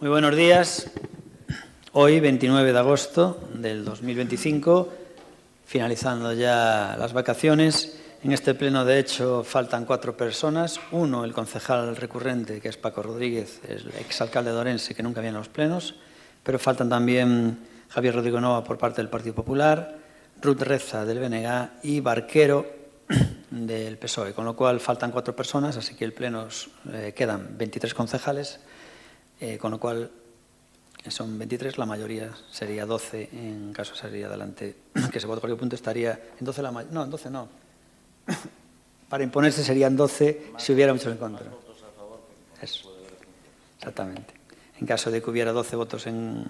Muy buenos días. Hoy, 29 de agosto del 2025, finalizando ya las vacaciones. En este pleno, de hecho, faltan 4 personas. Uno, el concejal recurrente, que es Paco Rodríguez, el exalcalde de Orense, que nunca viene a los plenos. Pero faltan también Javier Rodrigo Nova por parte del Partido Popular, Ruth Reza del BNG y Barquero del PSOE. Con lo cual faltan 4 personas, así que el pleno quedan 23 concejales. Con lo cual son 23, la mayoría sería 12, en caso sería adelante que se vote cualquier punto, estaría en 12 no, en 12 no. Para imponerse serían 12 si hubiera muchos en contra. Eso, exactamente. En caso de que hubiera 11 votos en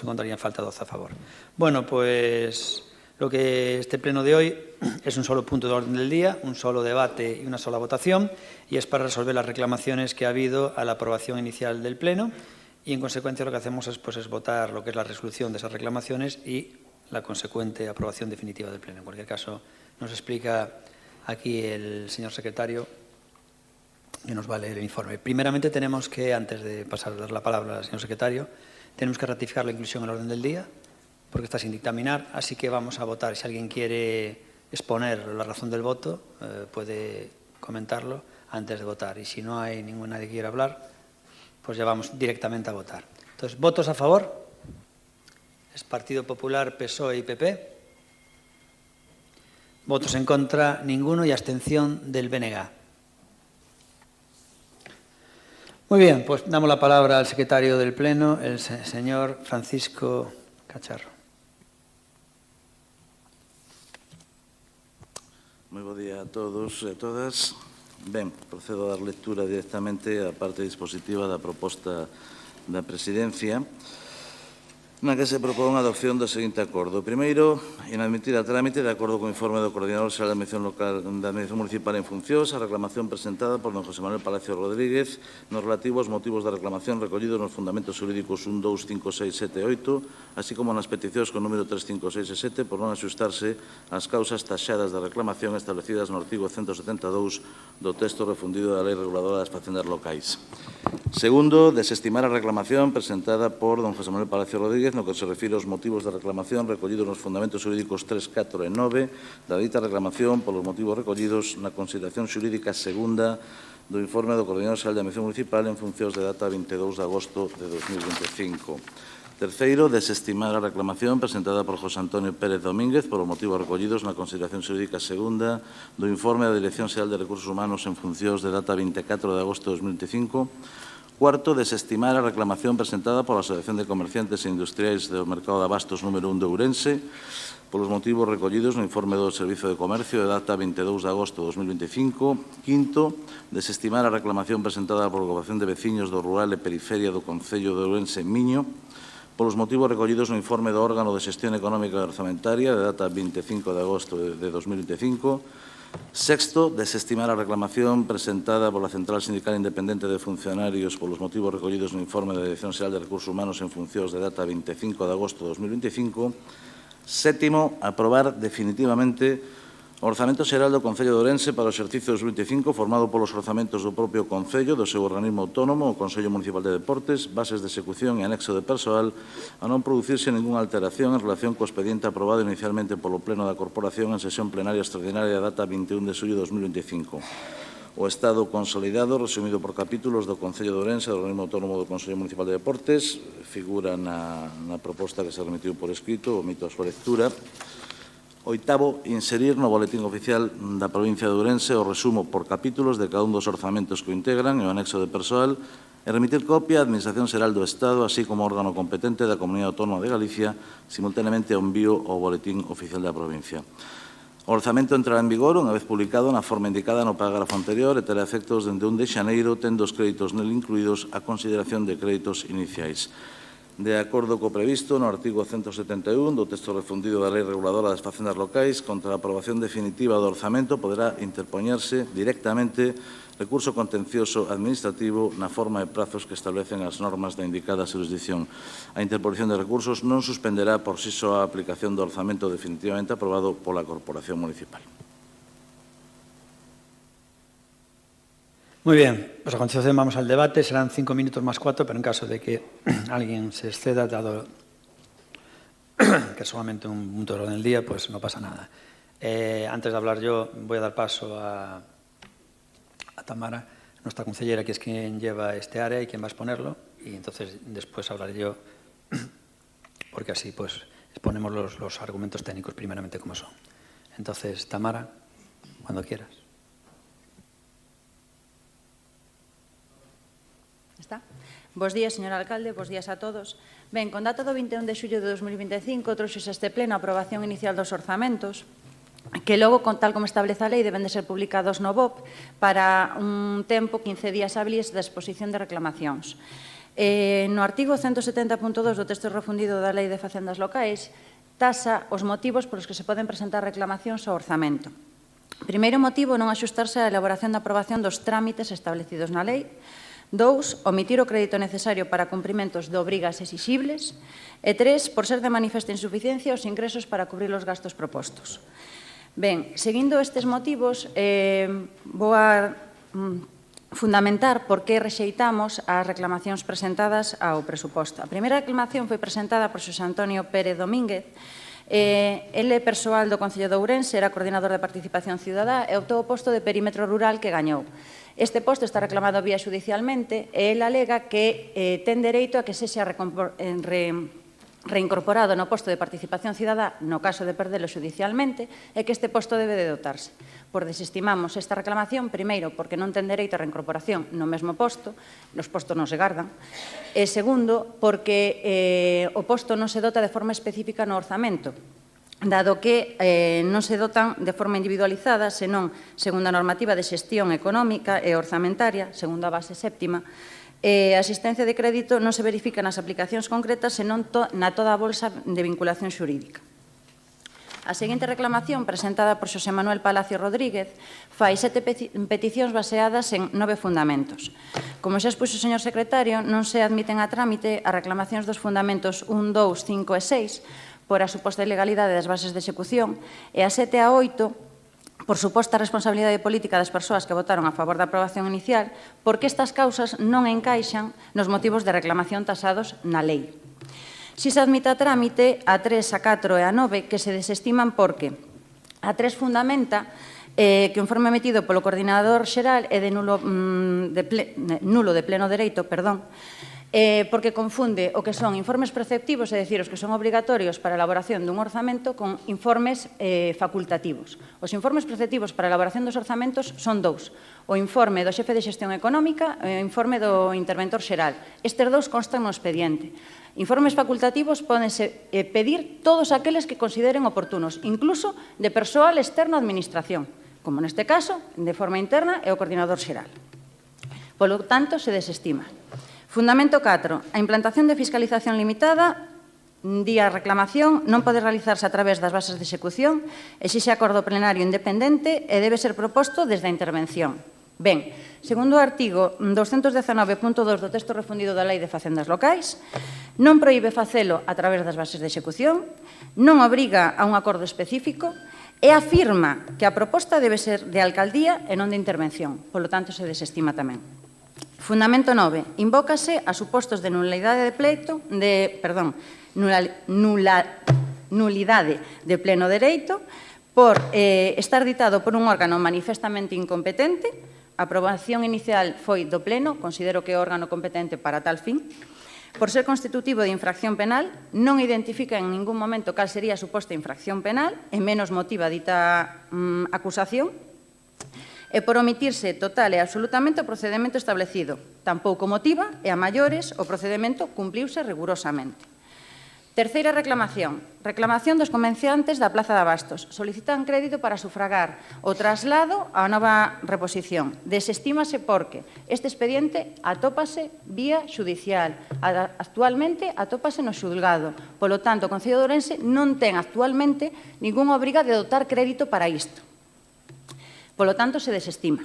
contra, harían falta 12 a favor. Bueno, pues lo que este pleno de hoy es un solo punto de orden del día, un solo debate y una sola votación, y es para resolver las reclamaciones que ha habido a la aprobación inicial del pleno, y en consecuencia lo que hacemos es votar lo que es la resolución de esas reclamaciones y la consecuente aprobación definitiva del pleno. En cualquier caso, nos explica aquí el señor secretario que nos va a leer el informe. Primeramente tenemos que, antes de pasar a dar la palabra al señor secretario, tenemos que ratificar la inclusión en el orden del día, porque está sin dictaminar, así que vamos a votar. Si alguien quiere exponer la razón del voto, puede comentarlo antes de votar. Y si no hay nadie que quiera hablar, pues ya vamos directamente a votar. Entonces, ¿votos a favor? Es Partido Popular, PSOE y PP. Votos en contra, ninguno, y abstención del BNG. Muy bien, pues damos la palabra al secretario del Pleno, el señor Francisco Cacharro. Moi bo día a todos e a todas. Ben, procedo a dar lectura directamente á parte dispositiva da proposta da Presidencia, na que se propón a adopción do seguinte acordo. Primeiro, inadmitir a trámite, de acordo co informe do Coordinador Xeral da Administración Municipal en funcións, a reclamación presentada por don José Manuel Palacio Rodríguez nos relativo aos motivos da reclamación recollidos nos fundamentos xurídicos 1, 2, 5, 6, 7 e 8, así como nas peticións con número 3, 5, 6 e 7, por non axustarse ás causas taxadas da reclamación establecidas no artigo 172 do texto refundido da Lei Reguladora das Facendas Locais. Segundo, desestimar a reclamación presentada por don José Manuel Palacio Rodríguez no que se refire aos motivos da reclamación recollidos nos fundamentos xurídicos 3, 4 e 9 da dita reclamación polos motivos recollidos na consideración xurídica segunda do informe do Coordinador Xeral da Administración Municipal en funcións de data 22 de agosto de 2025. Terceiro, desestimar a reclamación presentada por José Antonio Pérez Domínguez por os motivos recollidos na consideración xurídica segunda do informe da Dirección Xeral de Recursos Humanos en funcións de data 24 de agosto de 2025. Cuarto, desestimar a reclamación presentada pola Asociación de Comerciantes e Industriais do Mercado de Abastos número 1 de Ourense polos motivos recollidos no informe do Servizo de Comercio de data 22 de agosto de 2025. Quinto, desestimar a reclamación presentada pola Agrupación de Veciños do Rural e Periferia do Concello de Ourense Miño polos motivos recollidos no informe do órgano de xestión económica e orzamentaria de data 25 de agosto de 2025. Sexto, desestimar a reclamación presentada pola Central Sindical Independente de Funcionarios polos motivos recollidos no informe da Dirección Xeral de Recursos Humanos en funcións de data 25 de agosto de 2025. Sétimo, aprobar definitivamente o Orzamento Xeral do Concello de Ourense para o exercicio 2025 formado polos orzamentos do propio Concello, do seu organismo autónomo, o Consello Municipal de Deportes, bases de execución e anexo de persoal, a non producirse ningunha alteración en relación co expediente aprobado inicialmente polo Pleno da Corporación en sesión plenaria extraordinaria da data 21 de xullo de 2025. O Estado consolidado, resumido por capítulos do Concello de Ourense, do organismo autónomo do Consello Municipal de Deportes, figura na proposta que se remitiu por escrito, omito a súa lectura. Oitavo, inserir no boletín oficial da provincia de Ourense o resumo por capítulos de cada un dos orzamentos que o integran e o anexo de persoal e remitir copia á Administración Xeral do Estado, así como órgano competente da Comunidade Autónoma de Galicia, simultaneamente ao envío ao boletín oficial da provincia. O orzamento entrará en vigor unha vez publicado na forma indicada no parágrafo anterior e terá efectos dende 1 de xaneiro, tendo os créditos nel incluídos a consideración de créditos iniciais. De acordo co previsto no artigo 171 do texto refundido da Lei Reguladora das Facendas Locais, contra a aprobación definitiva do orzamento poderá interpoñerse directamente recurso contencioso administrativo na forma e prazos que establecen as normas da indicada xurisdicción. A interposición de recursos non suspenderá por si só a aplicación do orzamento definitivamente aprobado pola Corporación Municipal. Muy bien, pues a continuación vamos al debate. Serán 5 minutos más 4, pero en caso de que alguien se exceda, dado que es solamente un punto de orden del día, pues no pasa nada. Antes de hablar yo, voy a dar paso a Tamara, nuestra consellera, que es quien lleva este área y quien va a exponerlo, y entonces después hablaré yo, porque así pues exponemos los argumentos técnicos primeramente como son. Entonces, Tamara, cuando quieras. Está. Bos días, señor alcalde, bos días a todos. Ben, con data do 21 de xullo de 2025, trouxose este pleno a aprobación inicial dos orzamentos, que logo, tal como establece a lei, deben de ser publicados no BOP para un tempo 15 días hábiles da exposición de reclamacións. No artigo 170.2 do texto refundido da Lei de Facendas Locais, taxa os motivos polos que se poden presentar reclamacións ao orzamento. Primeiro motivo, non axustarse á elaboración da aprobación dos trámites establecidos na lei. 2, omitir o crédito necesario para cumprimentos de obrigas exixibles. E 3, por ser de manifesta insuficiencia os ingresos para cubrir os gastos propostos. Ben, seguindo estes motivos, vou a fundamentar por que rexeitamos as reclamacións presentadas ao presuposto. A primeira reclamación foi presentada por Xosé Antonio Pérez Domínguez. Ele é persoal do Concello de Ourense, era coordinador de participación cidadá e optou o posto de perímetro rural que gañou. Este posto está reclamado vía judicialmente e ele alega que ten dereito a que sexa reincorporado no posto de participación cidadá no caso de perdelo judicialmente e que este posto debe de dotarse. Por desestimamos esta reclamación, primeiro, porque non ten dereito a reincorporación no mesmo posto, os postos non se gardan, e segundo, porque o posto non se dota de forma específica no orzamento, dado que non se dotan de forma individualizada, senón segundo a normativa de xestión económica e orzamentaria, segundo a base séptima, a asistencia de crédito non se verifica nas aplicacións concretas, senón na toda a bolsa de vinculación xurídica. A seguinte reclamación, presentada por Xosé Manuel Palacio Rodríguez, fai 7 peticións baseadas en 9 fundamentos. Como xa expuxo o señor secretario, non se admiten a trámite as reclamacións dos fundamentos 1, 2, 5 e 6, por a suposta ilegalidade das bases de execución, e a 7 e a 8, por suposta responsabilidade política das persoas que votaron a favor da aprobación inicial, porque estas causas non encaixan nos motivos de reclamación tasados na lei. Si se admite a trámite a 3, a 4 e a 9, que se desestiman porque a 3 fundamenta que o informe emitido polo coordinador xeral é de nulo de pleno dereito, porque confunde o que son informes preceptivos, é dicir, os que son obrigatorios para a elaboración dun orzamento, con informes facultativos. Os informes preceptivos para a elaboración dos orzamentos son 2. O informe do xefe de xestión económica e o informe do interventor xeral. Estes 2 constan no expediente. Informes facultativos pódense pedir todos aqueles que consideren oportunos, incluso de persoal externo á administración, como neste caso, de forma interna, é o coordinador xeral. Polo tanto, se desestima. Fundamento 4. A implantación de fiscalización limitada, día reclamación, non pode realizarse a través das bases de execución, exixe acordo plenario independente e debe ser proposto desde a intervención. Ben, segundo o artigo 219.2 do texto refundido da Lei de Facendas Locais, non proíbe facelo a través das bases de execución, non obriga a un acordo específico e afirma que a proposta debe ser de alcaldía e non de intervención, polo tanto se desestima tamén. Fundamento 9. Invócase a supostos de nulidade de pleito, nulidade de pleno dereito por estar ditado por un órgano manifestamente incompetente. A aprobación inicial foi do pleno, considero que é o órgano competente para tal fin. Por ser constitutivo de infracción penal, non identifica en ningún momento cal sería a suposta infracción penal, e menos motiva dita acusación, e por omitirse total e absolutamente o procedemento establecido. Tampouco motiva e a maiores o procedemento cumpliuse rigurosamente. Terceira reclamación. Reclamación dos comerciantes da Plaza de Abastos. Solicitan crédito para sufragar o traslado á nova reposición. Desestímase porque este expediente atópase vía judicial. Actualmente atópase no xulgado. Polo tanto, o Concello de Ourense non ten actualmente ningunha obriga de dotar crédito para isto. Polo tanto, se desestima.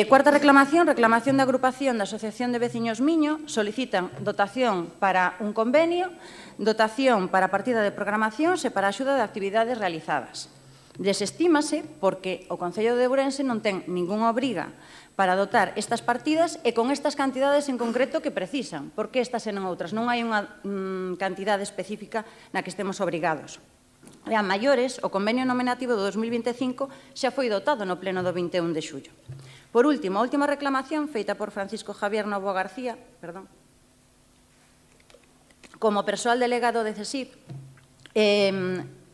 Cuarta reclamación, reclamación da agrupación da Asociación de Veciños Miño, solicitan dotación para un convenio, dotación para a partida de programacións e para a axuda de actividades realizadas. Desestímase porque o Concello de Ourense non ten ningunha obriga para dotar estas partidas e con estas cantidades en concreto que precisan. Por que estas e non outras? Non hai unha cantidade específica na que estemos obrigados. E a maiores, o convenio nominativo do 2025 xa foi dotado no pleno do 21 de xullo. Por último, a última reclamación feita por Francisco Javier Novo García, como persoal delegado de CESIF,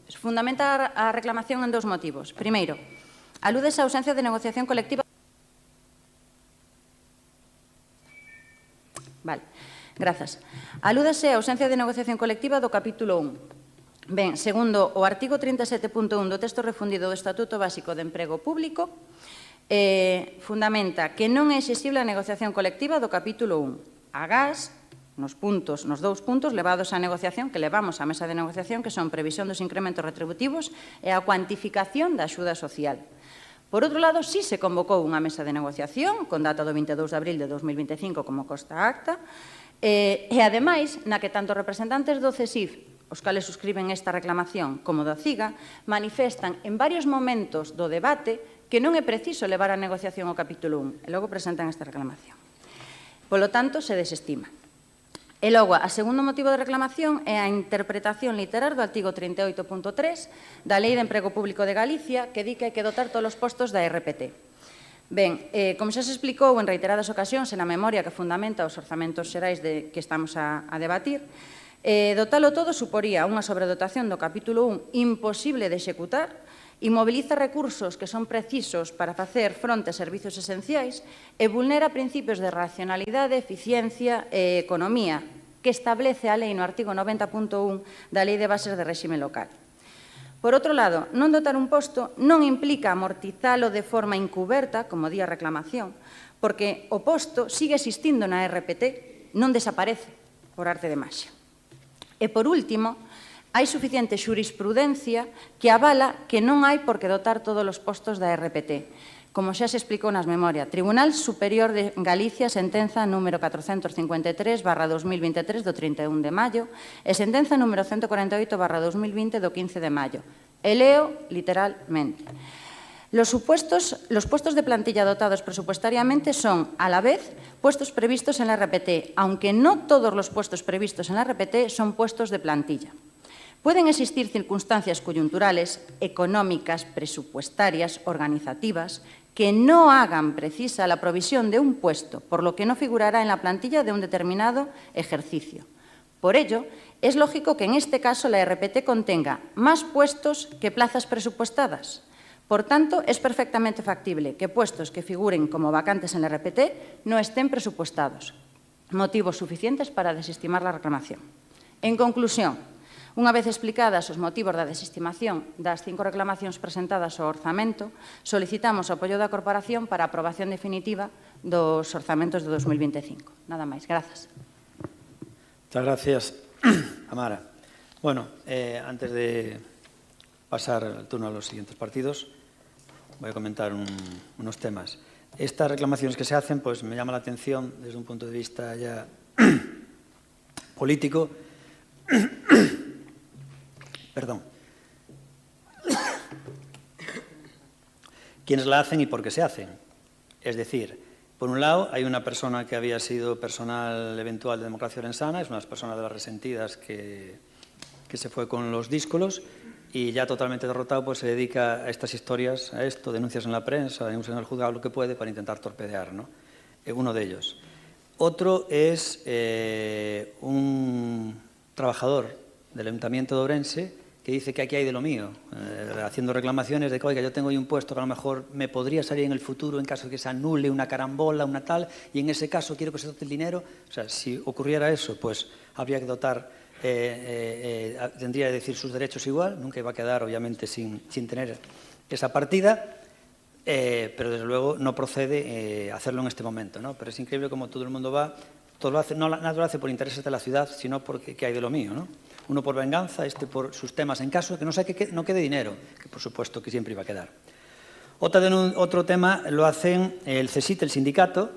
fundamenta a reclamación en 2 motivos. Primeiro, alúdese a ausencia de negociación colectiva. Vale, grazas. Alúdase a ausencia de negociación colectiva do capítulo 1. Ben, segundo o artigo 37.1 do texto refundido do Estatuto Básico de Emprego Público, fundamenta que non é exixible a negociación colectiva do capítulo 1. Agás, nos 2 puntos levados á negociación, que levamos á mesa de negociación, que son previsión dos incrementos retributivos e a cuantificación da axuda social. Por outro lado, sí se convocou unha mesa de negociación con data do 22 de abril de 2025, como consta a acta, e ademais, na que tanto representantes do CESIF, os cales suscriben esta reclamación, como do CIGA, manifestan en varios momentos do debate que non é preciso levar a negociación ao capítulo 1, e logo presentan esta reclamación. Polo tanto, se desestima. E logo, a segundo motivo de reclamación é a interpretación literal do artigo 38.3 da Lei de Emprego Público de Galicia, que di que hai que dotar todos os postos da RPT. Ben, como xa se explicou en reiteradas ocasións na memoria que fundamenta os orzamentos xerais que estamos a debatir, dotalo todo suporía unha sobredotación do capítulo 1 imposible de executar, inmoviliza recursos que son precisos para facer fronte a servizos esenciais e vulnera principios de racionalidade, eficiencia e economía que establece a lei no artigo 90.1 da Lei de Bases de Réxime Local. Por outro lado, non dotar un posto non implica amortizalo de forma encuberta, como di a reclamación, porque o posto sigue existindo na RPT, non desaparece por arte de maxia. E por último, hai suficiente xurisprudencia que avala que non hai por que dotar todos os postos da RPT. Como xa se explicou nas memorias, Tribunal Superior de Galicia, sentenza número 453/2023 do 31 de maio e sentenza número 148/2020 do 15 de maio. E leo literalmente. Los puestos de plantilla dotados presupuestariamente son, a la vez, puestos previstos en la RPT, aunque no todos los puestos previstos en la RPT son puestos de plantilla. Pueden existir circunstancias coyunturales, económicas, presupuestarias, organizativas, que no hagan precisa la provisión de un puesto, por lo que no figurará en la plantilla de un determinado ejercicio. Por ello, es lógico que en este caso la RPT contenga más puestos que plazas presupuestadas. Por tanto, es perfectamente factible que puestos que figuren como vacantes en la RPT no estén presupuestados. Motivos suficientes para desestimar la reclamación. En conclusión, unha vez explicadas os motivos da desestimación das 5 reclamacións presentadas ao orzamento, solicitamos o apoio da Corporación para a aprobación definitiva dos orzamentos de 2025. Nada máis. Grazas. Muchas gracias, Amara. Bueno, antes de pasar el turno a los siguientes partidos, voy a comentar unos temas. Estas reclamaciones que se hacen, pues me llama la atención desde un punto de vista ya político. Perdón. ¿Quiénes la hacen y por qué se hacen? Es decir, por un lado, hay una persona que había sido personal eventual de Democracia Orensana, es una persona de las resentidas que se fue con los díscolos y ya totalmente derrotado pues se dedica a estas historias, a esto, denuncias en la prensa, denuncias en el juzgado, lo que puede para intentar torpedear, ¿no? Uno de ellos. Otro es un trabajador del Ayuntamiento de Ourense que dice que aquí hay de lo mío, haciendo reclamaciones de que, oiga, yo tengo ahí un puesto que a lo mejor me podría salir en el futuro en caso de que se anule una carambola, una tal, y en ese caso quiero que se dote el dinero. O sea, si ocurriera eso, pues habría que dotar, tendría que decir sus derechos igual, nunca iba a quedar, obviamente, sin tener esa partida, pero desde luego no procede hacerlo en este momento, ¿no? Pero es increíble cómo todo el mundo va, todo lo hace, no, nada lo hace por intereses de la ciudad, sino porque hay de lo mío, ¿no? Uno por venganza, por sus temas en caso de que no quede dinero, que por supuesto que siempre iba a quedar. Otro tema lo hacen el CESIT, el sindicato,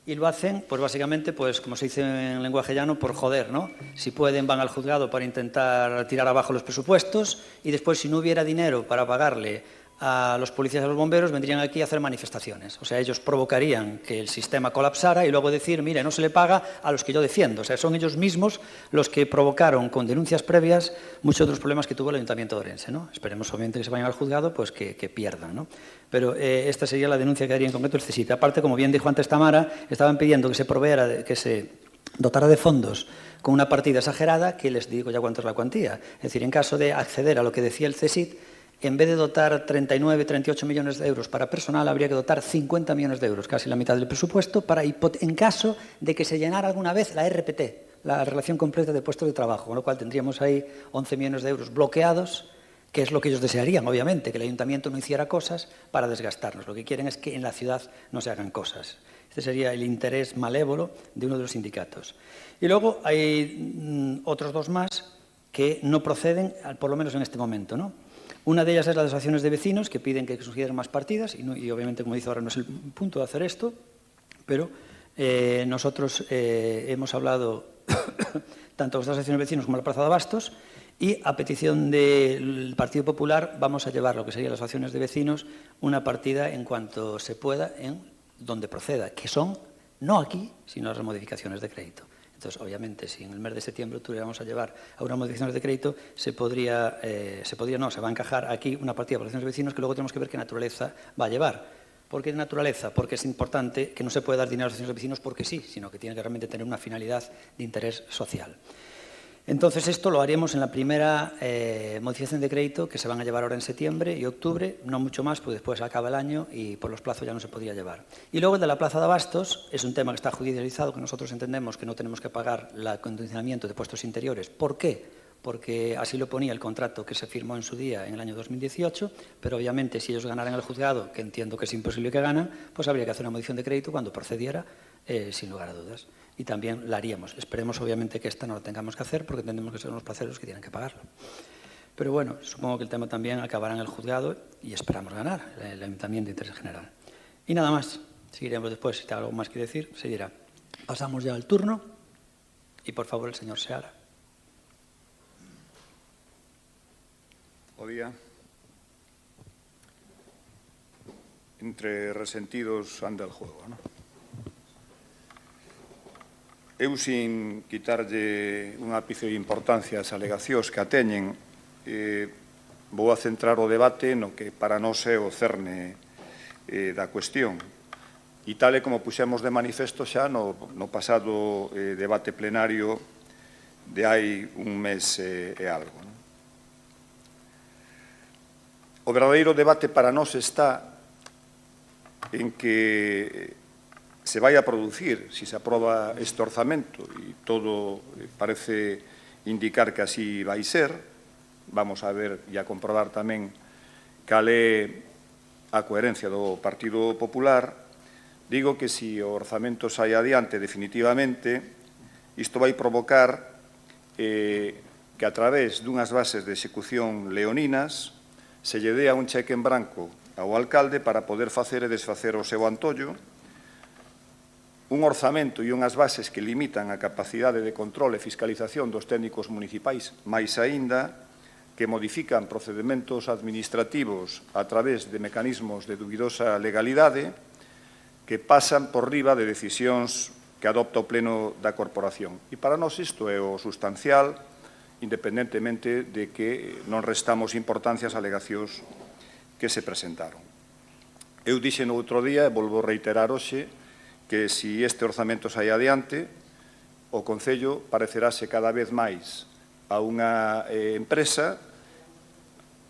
Y lo hacen, pues básicamente, pues como se dice en lenguaje llano, por joder, ¿no? Si pueden, van al juzgado para intentar tirar abajo los presupuestos y después, si no hubiera dinero para pagarle a los policías y a los bomberos, vendrían aquí a hacer manifestaciones. O sea, ellos provocarían que el sistema colapsara y luego decir, mire, no se le paga a los que yo defiendo. O sea, son ellos mismos los que provocaron con denuncias previas muchos de los problemas que tuvo el Ayuntamiento de Orense, ¿no? Esperemos, obviamente, que se vayan al juzgado, pues que pierdan, ¿no? Pero esta sería la denuncia que haría en concreto el CSIC. Aparte, como bien dijo antes Tamara, estaban pidiendo que se proveera, que se dotara de fondos con una partida exagerada, que les digo ya cuánto es la cuantía. Es decir, en caso de acceder a lo que decía el CSIC, en vez de dotar 39, 38 millones de euros para personal, habría que dotar 50 millones de euros, casi la mitad del presupuesto, en caso de que se llenara alguna vez la RPT, la relación completa de puestos de trabajo, con lo cual tendríamos ahí 11 millones de euros bloqueados, que es lo que ellos desearían, obviamente, que el Ayuntamiento no hiciera cosas para desgastarnos. Lo que quieren es que en la ciudad no se hagan cosas. Este sería el interés malévolo de uno de los sindicatos. Y luego hay otros dos más que no proceden, por lo menos en este momento, ¿no? Una de ellas es las asociaciones de vecinos, que piden que sugieren más partidas, y obviamente, como dice ahora, no es el punto de hacer esto, pero nosotros hemos hablado tanto con las asociaciones de vecinos como la Plaza de Abastos, y a petición del Partido Popular vamos a llevar lo que serían las asociaciones de vecinos una partida en cuanto se pueda en donde proceda, que son, no aquí, sino las modificaciones de crédito. Entonces, obviamente, si en el mes de septiembre tuviéramos a llevar a unas modificaciones de crédito, se va a encajar aquí una partida de asociaciones de vecinos que luego tenemos que ver qué naturaleza va a llevar. ¿Por qué naturaleza? Porque es importante que no se pueda dar dinero a las asociaciones de vecinos porque sí, sino que tiene que realmente tener una finalidad de interés social. Entonces, esto lo haremos en la primera modificación de crédito que se van a llevar ahora en septiembre y octubre, no mucho más, porque después acaba el año y por los plazos ya no se podía llevar. Y luego el de la Plaza de Abastos es un tema que está judicializado, que nosotros entendemos que no tenemos que pagar el acondicionamiento de puestos interiores. ¿Por qué? Porque así lo ponía el contrato que se firmó en su día en el año 2018, pero obviamente si ellos ganaran el juzgado, que entiendo que es imposible que ganan, pues habría que hacer una modificación de crédito cuando procediera, sin lugar a dudas. Y también la haríamos. Esperemos, obviamente, que esta no la tengamos que hacer porque entendemos que son los placeros que tienen que pagarlo. Pero bueno, supongo que el tema también acabará en el juzgado y esperamos ganar el Ayuntamiento de Interés General. Y nada más. Seguiremos después. Si hay algo más que decir, se dirá. Pasamos ya al turno y, por favor, el señor Seara. Bo día. Entre resentidos anda el juego, ¿no? Eu, sin quitarlle un ápice de importancia ás alegacións que a teñen, vou a centrar o debate no que para nós é o cerne da cuestión. E tal e como puxemos de manifesto xa no pasado debate plenario de hai un mes e algo. O verdadeiro debate para nós está en que se vai a producir, si se aproba este orzamento, e todo parece indicar que así vai ser, vamos a ver e a comprobar tamén cal é a coherencia do Partido Popular, digo que si o orzamento sai adiante definitivamente, isto vai provocar que a través dunhas bases de execución leoninas se lle dea un cheque en branco ao alcalde para poder facer e desfacer o seu antollo, un orzamento e unhas bases que limitan a capacidade de control e fiscalización dos técnicos municipais, máis aínda, que modifican procedementos administrativos a través de mecanismos de dubidosa legalidade que pasan por riba de decisións que adopta o Pleno da Corporación. E para nós isto é o sustancial, independentemente de que non restamos importancia ás alegacións que se presentaron. Eu dixe no outro día, e volvo a reiterar hoxe, que si este orzamento sai adiante, o Concello parecerase cada vez máis a unha empresa,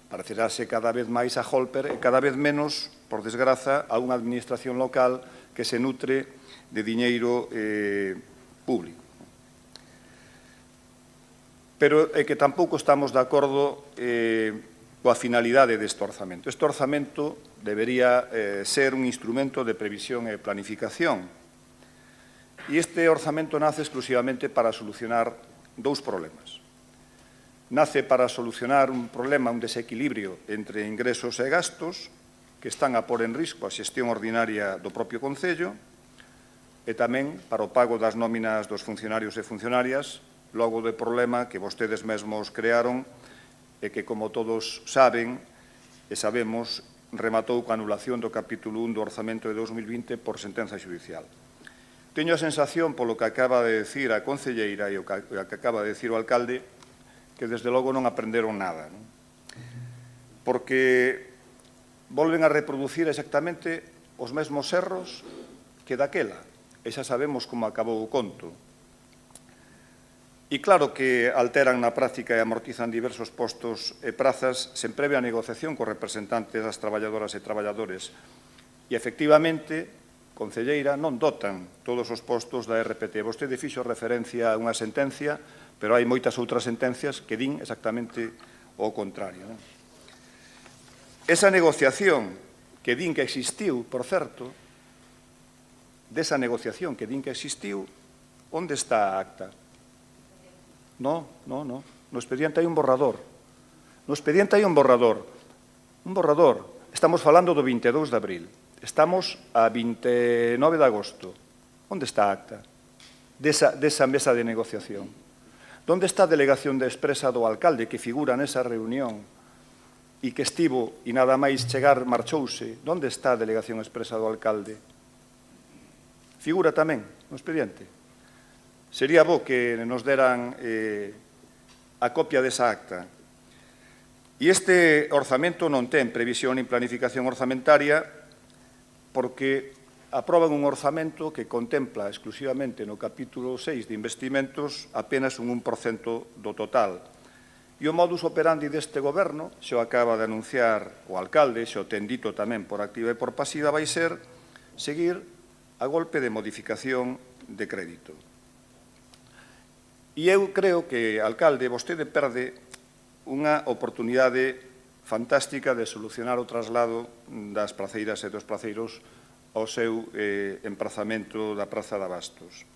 parecerase cada vez máis a Holper e cada vez menos, por desgraza, a unha administración local que se nutre de diñeiro público. Pero é que tampouco estamos de acordo coa finalidade deste orzamento. Este orzamento debería ser un instrumento de previsión e planificación. E este orzamento nace exclusivamente para solucionar dous problemas. Nace para solucionar un problema, un desequilibrio entre ingresos e gastos que están a pôr en risco a xestión ordinaria do propio Concello e tamén para o pago das nóminas dos funcionarios e funcionarias, logo do problema que vostedes mesmos crearon e que, como todos saben e sabemos, rematou coa anulación do capítulo 1 do orzamento de 2020 por sentenza xudicial. Teño a sensación, polo que acaba de decir a concelleira e o que acaba de decir o alcalde, que desde logo non aprenderon nada, non? Porque volven a reproducir exactamente os mesmos erros que daquela, e xa sabemos como acabou o conto. E claro que alteran na práctica e amortizan diversos postos e prazas sen previa negociación cos representantes das traballadoras e traballadores. E, efectivamente, concelleira, non dotan todos os postos da RPT. Vostede fixo referencia a unha sentencia, pero hai moitas outras sentencias que din exactamente o contrario. Esa negociación que din que existiu, por certo, desa negociación que din que existiu, onde está a acta? No. No expediente hai un borrador. No expediente hai un borrador. Un borrador. Estamos falando do 22 de abril. Estamos a 29 de agosto. Onde está a acta desa mesa de negociación? Onde está a delegación de expresa do alcalde que figura nesa reunión e que estivo e nada máis chegar marchouse? Onde está a delegación expresa do alcalde? Figura tamén no expediente. Sería bo que nos deran a copia desa acta. E este orzamento non ten previsión nin planificación orzamentaria porque aproban un orzamento que contempla exclusivamente no capítulo 6 de investimentos apenas un 1% do total. E o modus operandi deste goberno, xe o acaba de anunciar o alcalde, xe o ten dito tamén por activa e por pasiva, vai ser seguir a golpe de modificación de crédito. E eu creo que, alcalde, vostede perde unha oportunidade fantástica de solucionar o traslado das praceiras e dos praceiros ao seu emprazamento da Praza de Abastos.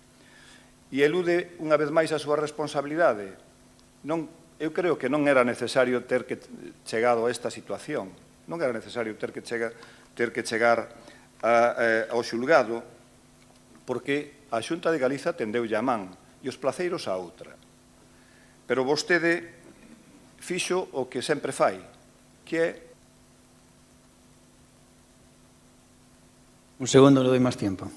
E elude unha vez máis a súa responsabilidade. Eu creo que non era necesario ter que chegado a esta situación. Non era necesario ter que chegar ao xulgado, porque a Xunta de Galiza tendeulle a man e os placeiros a outra. Pero vostede fixo o que sempre fai, que é... Un segundo, le doy más tiempo.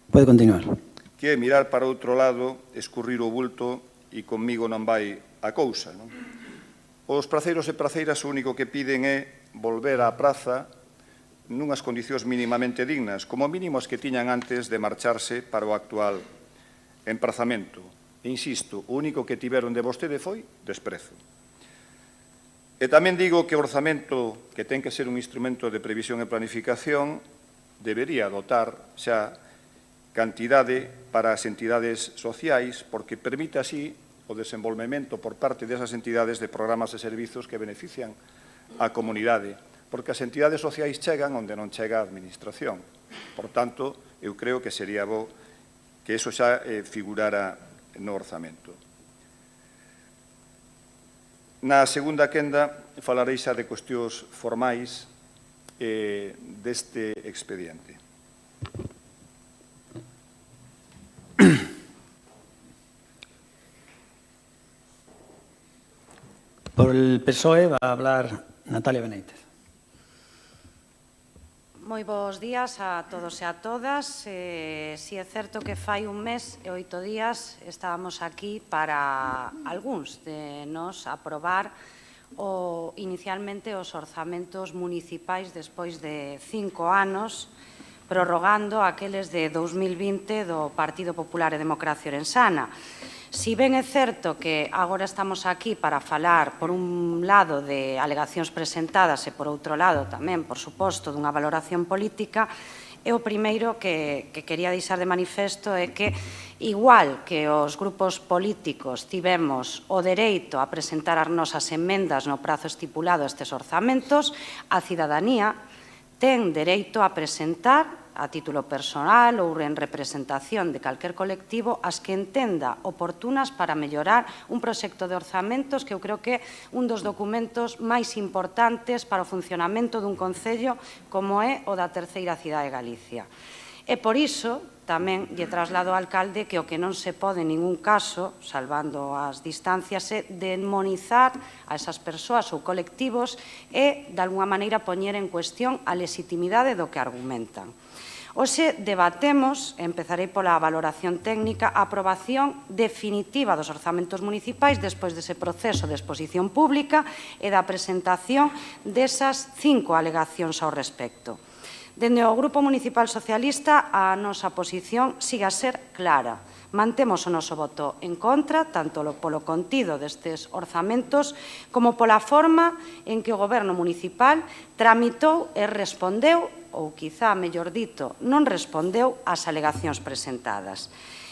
Puede continuar. Que é mirar para outro lado, escurrir o bulto e conmigo non vai a cousa. Non? Os praceiros e praceiras o único que piden é volver á praza nunhas condicións mínimamente dignas, como mínimo as que tiñan antes de marcharse para o actual emprazamento. E insisto, o único que tiveron de vostede foi desprezo. E tamén digo que o orzamento, que ten que ser un instrumento de previsión e planificación, debería dotar xa cantidade para as entidades sociais, porque permite así o desenvolvemento por parte desas entidades de programas e servizos que benefician a comunidade, porque as entidades sociais chegan onde non chega a administración. Por tanto, eu creo que sería bo que eso xa figurara no orzamento. Na segunda quenda falarei xa de cuestións formais deste expediente. Por el PSOE va a hablar Natalia Benítez. Moi bons días a todos e a todas. Si é certo que fai un mes e 8 días estábamos aquí para algúns de nos aprobar inicialmente os orzamentos municipais despois de 5 anos, prorrogando aqueles de 2020 do Partido Popular e Democracia Orensana. Si ben é certo que agora estamos aquí para falar, por un lado, de alegacións presentadas e, por outro lado, tamén, por suposto, dunha valoración política, o primeiro que quería deixar de manifesto é que, igual que os grupos políticos tivemos o dereito a presentar as nosas emendas no prazo estipulado a estes orzamentos, a cidadanía ten dereito a presentar a título personal ou en representación de calquer colectivo as que entenda oportunas para mellorar un proxecto de orzamentos que eu creo que é un dos documentos máis importantes para o funcionamento dun concello como é o da terceira cidade de Galicia. E por iso tamén lle traslado ao alcalde que o que non se pode en ningún caso, salvando as distancias, é demonizar a esas persoas ou colectivos e, de alguna maneira, poñer en cuestión a legitimidade do que argumentan. Hoxe debatemos, empezarei pola valoración técnica, a aprobación definitiva dos orzamentos municipais despois dese proceso de exposición pública e da presentación desas 5 alegacións ao respecto. Dende o Grupo Municipal Socialista, a nosa posición sigue a ser clara. Mantemos o noso voto en contra, tanto polo contido destes orzamentos como pola forma en que o Goberno municipal tramitou e respondeu, ou quizá, mellor dito, non respondeu ás alegacións presentadas.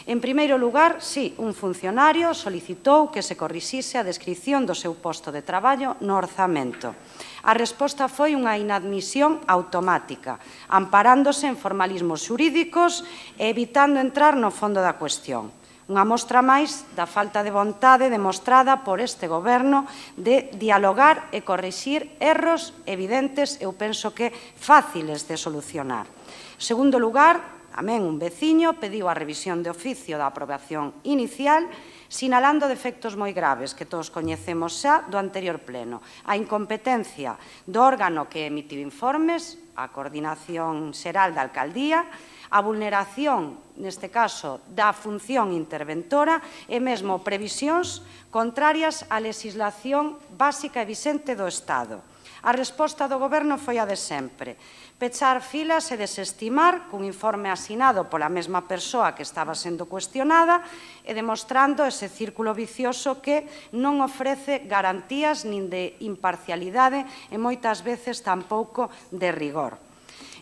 En primeiro lugar, si, un funcionario solicitou que se corrixise a descrición do seu posto de traballo no orzamento. A resposta foi unha inadmisión automática, amparándose en formalismos xurídicos e evitando entrar no fondo da cuestión. Unha mostra máis da falta de vontade demostrada por este Goberno de dialogar e corrixir erros evidentes, eu penso que fáciles de solucionar. En segundo lugar, tamén un veciño pediu a revisión de oficio da aprobación inicial, sinalando defectos moi graves que todos coñecemos xa do anterior pleno. A incompetencia do órgano que emitiu informes, a Coordinación Xeral da Alcaldía, a vulneración, neste caso, da función interventora e mesmo previsións contrarias á legislación básica e vixente do Estado. A resposta do Goberno foi a de sempre. Pechar filas e desestimar cun informe asinado pola mesma persoa que estaba sendo cuestionada e demostrando ese círculo vicioso que non ofrece garantías nin de imparcialidade e moitas veces tampouco de rigor.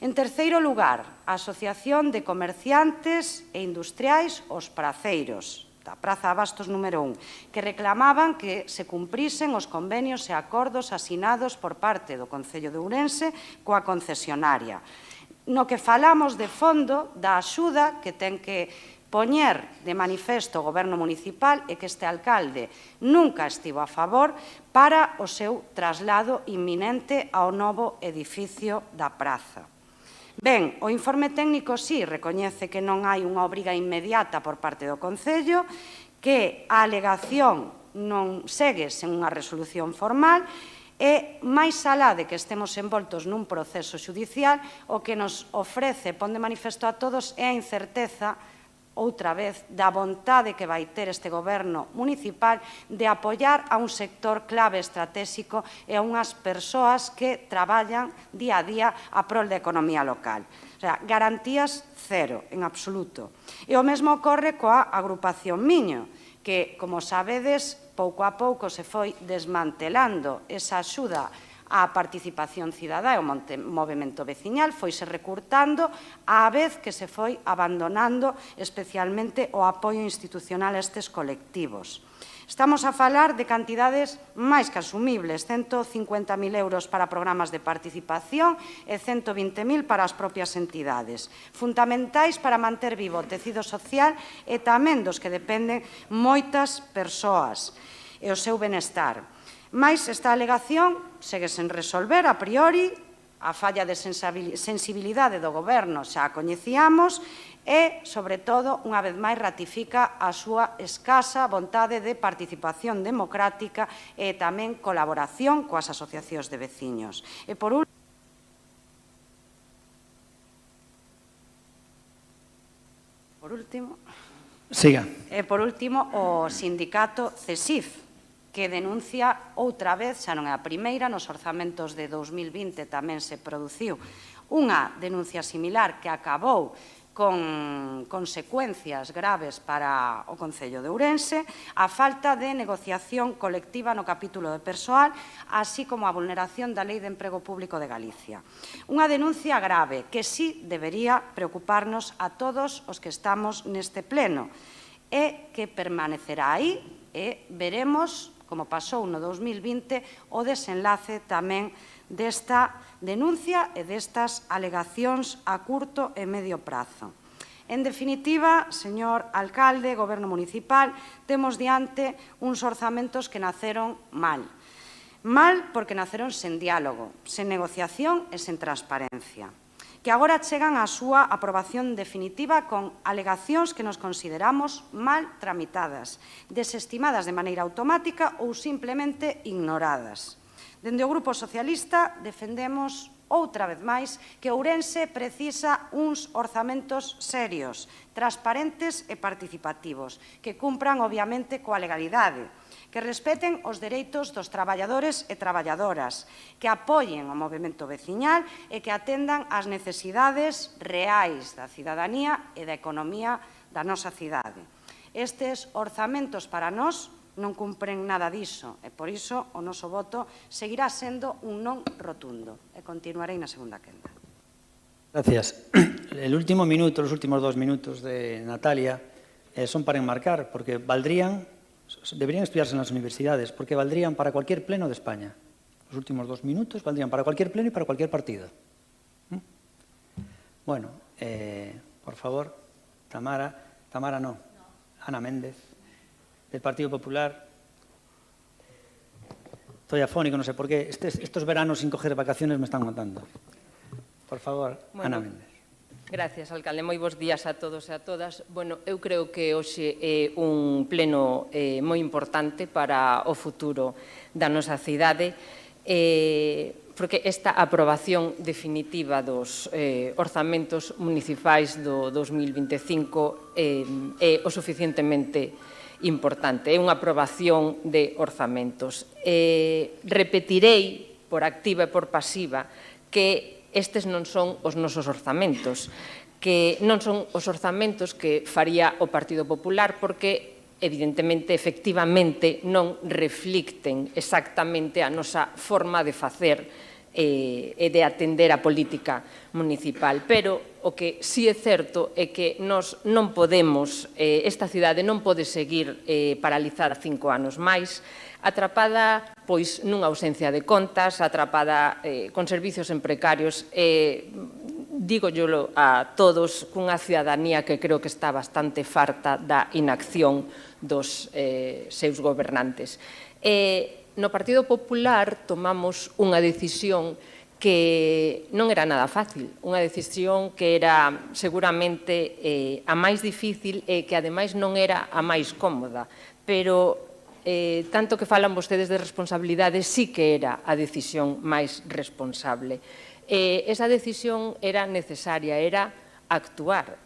En terceiro lugar, a Asociación de Comerciantes e Industriais Os Praceiros, da Praza Abastos número 1, que reclamaban que se cumprisen os convenios e acordos asinados por parte do Concello de Ourense coa concesionaria. No que falamos de fondo da axuda que ten que poñer de manifesto o Goberno municipal e que este alcalde nunca estivo a favor para o seu traslado inminente ao novo edificio da praza. Ben, o informe técnico sí recoñece que non hai unha obriga inmediata por parte do Concello, que a alegación non segue sen unha resolución formal e, máis alá de que estemos envoltos nun proceso xudicial, o que nos ofrece, pon de manifesto a todos, é a incerteza, outra vez, da vontade que vai ter este Goberno municipal de apoiar a un sector clave estratégico e a unhas persoas que traballan día a día a prol da economía local. O sea, garantías cero, en absoluto. E o mesmo ocorre coa agrupación Miño, que, como sabedes, pouco a pouco se foi desmantelando esa axuda a participación cidadá e o movemento veciñal, foise recurtando á vez que se foi abandonando especialmente o apoio institucional a estes colectivos. Estamos a falar de cantidades máis que asumibles, 150.000 euros para programas de participación e 120.000 para as propias entidades, fundamentais para manter vivo o tecido social e tamén dos que dependen moitas persoas e o seu benestar. Mais esta alegación segue sen resolver a priori, a falla de sensibilidade do Goberno xa a coñecíamos e, sobre todo, unha vez máis ratifica a súa escasa vontade de participación democrática e tamén colaboración coas asociacións de veciños. E por último, o sindicato CESIF, que denuncia outra vez, xa non é a primeira, nos orzamentos de 2020 tamén se produciu unha denuncia similar que acabou con consecuencias graves para o Concello de Ourense, a falta de negociación colectiva no capítulo de persoal, así como a vulneración da Lei de Emprego Público de Galicia. Unha denuncia grave que sí debería preocuparnos a todos os que estamos neste pleno e que permanecerá aí e veremos, como pasou no 2020, o desenlace tamén desta denuncia e destas alegacións a curto e medio prazo. En definitiva, señor alcalde, Goberno municipal, temos diante uns orzamentos que naceron mal. Mal porque naceron sen diálogo, sen negociación e sen transparencia. que agora chegan á súa aprobación definitiva con alegacións que nos consideramos mal tramitadas, desestimadas de maneira automática ou simplemente ignoradas. Dende o Grupo Socialista defendemos outra vez máis que Ourense precisa uns orzamentos serios, transparentes e participativos, que cumpran obviamente coa legalidade, que respeten os dereitos dos traballadores e traballadoras, que apoien o movemento veciñal e que atendan ás necesidades reais da cidadanía e da economía da nosa cidade. Estes orzamentos para nós non cumpren nada diso e, por iso, o noso voto seguirá sendo un non rotundo. E continuarei na segunda quenda. Gracias. El último minuto, los últimos 2 minutos de Natalia son para enmarcar, porque deberían estudiarse en las universidades, porque valdrían para cualquier pleno de España. Los últimos 2 minutos valdrían para cualquier pleno y para cualquier partido. Bueno, por favor, Tamara no, Ana Méndez, del Partido Popular. Estoy afónico, no sé por qué. Estos veranos sin coger vacaciones me están matando. Por favor, Ana Méndez. Gracias, alcalde. Moi bons días a todos e a todas. Bueno, eu creo que hoxe é un pleno moi importante para o futuro da nosa cidade, porque esta aprobación definitiva dos orzamentos municipais do 2025 é o suficientemente importante. É unha aprobación de orzamentos. Repetirei, por activa e por pasiva, que estes non son os nosos orzamentos, que non son os orzamentos que faría o Partido Popular, porque, evidentemente, efectivamente, non reflicten exactamente a nosa forma de facer e de atender a política municipal. Pero o que si é certo é que nós non podemos, esta cidade non pode seguir paralizada 5 anos máis, atrapada pois nunha ausencia de contas, atrapada con servizos en precarios, dígollelo a todos, cunha cidadanía que creo que está bastante farta da inacción dos seus gobernantes. No Partido Popular tomamos unha decisión que non era nada fácil, unha decisión que era seguramente a máis difícil e que ademais non era a máis cómoda, pero tanto que falan vostedes de responsabilidade, sí que era a decisión máis responsable. Esa decisión era necesaria, era actuar.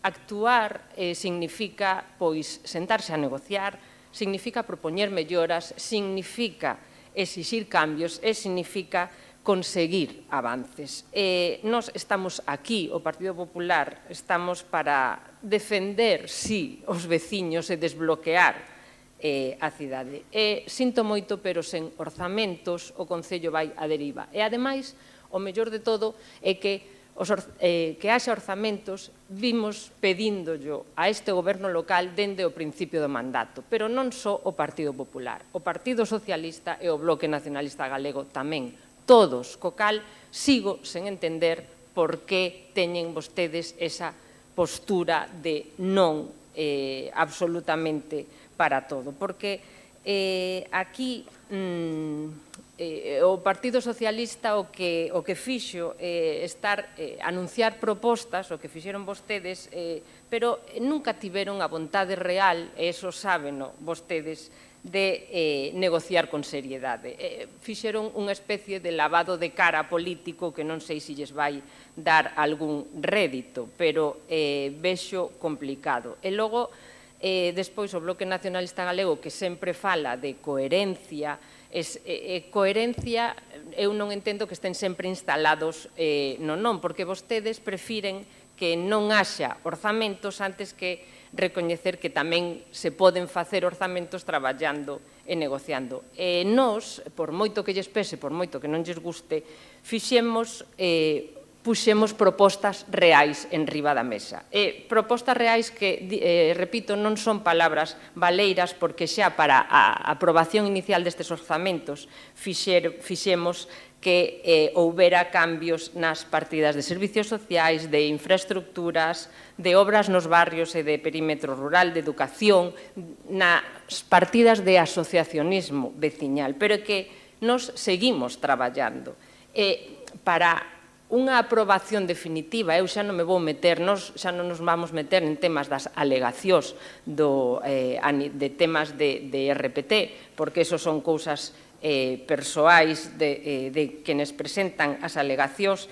Actuar significa, pois, sentarse a negociar, significa propoñer melloras, significa exixir cambios e significa conseguir avances. Nós estamos aquí, o Partido Popular, estamos para defender, sí, os veciños e desbloquear a cidade. Sinto moito, pero sen orzamentos o Concello vai a deriva. E, ademais, o mellor de todo é que haxa orzamentos, vimos pedíndollo a este goberno local dende o principio do mandato, pero non só o Partido Popular, o Partido Socialista e o Bloque Nacionalista Galego tamén, todos, co cal sigo sen entender por que teñen vostedes esa postura de non absolutamente para todo, porque aquí o Partido Socialista o que fixo anunciar propostas, o que fixeron vostedes, pero nunca tiveron a vontade real, e iso sábeno vostedes, de negociar con seriedade. Fixeron unha especie de lavado de cara político que non sei se lles vai dar algún rédito, pero vexo complicado. E logo, despois, o Bloque Nacionalista Galego, que sempre fala de coherencia, coherencia, eu non entendo que estén sempre instalados no non, porque vostedes prefiren que non haxa orzamentos antes que recoñecer que tamén se poden facer orzamentos traballando e negociando. Nós, por moito que lles pese, por moito que non lles guste, puxemos propostas reais en riba da mesa. Propostas reais que, repito, non son palabras baleiras, porque xa para a aprobación inicial destes orzamentos fixemos que houbera cambios nas partidas de servicios sociais, de infraestructuras, de obras nos barrios e de perímetro rural, de educación, nas partidas de asociacionismo veciñal, pero que nos seguimos traballando para unha aprobación definitiva, eu xa non me vou meter, xa non nos vamos meter en temas das alegacións de temas de RPT, porque esos son cousas persoais de quenes presentan as alegacións,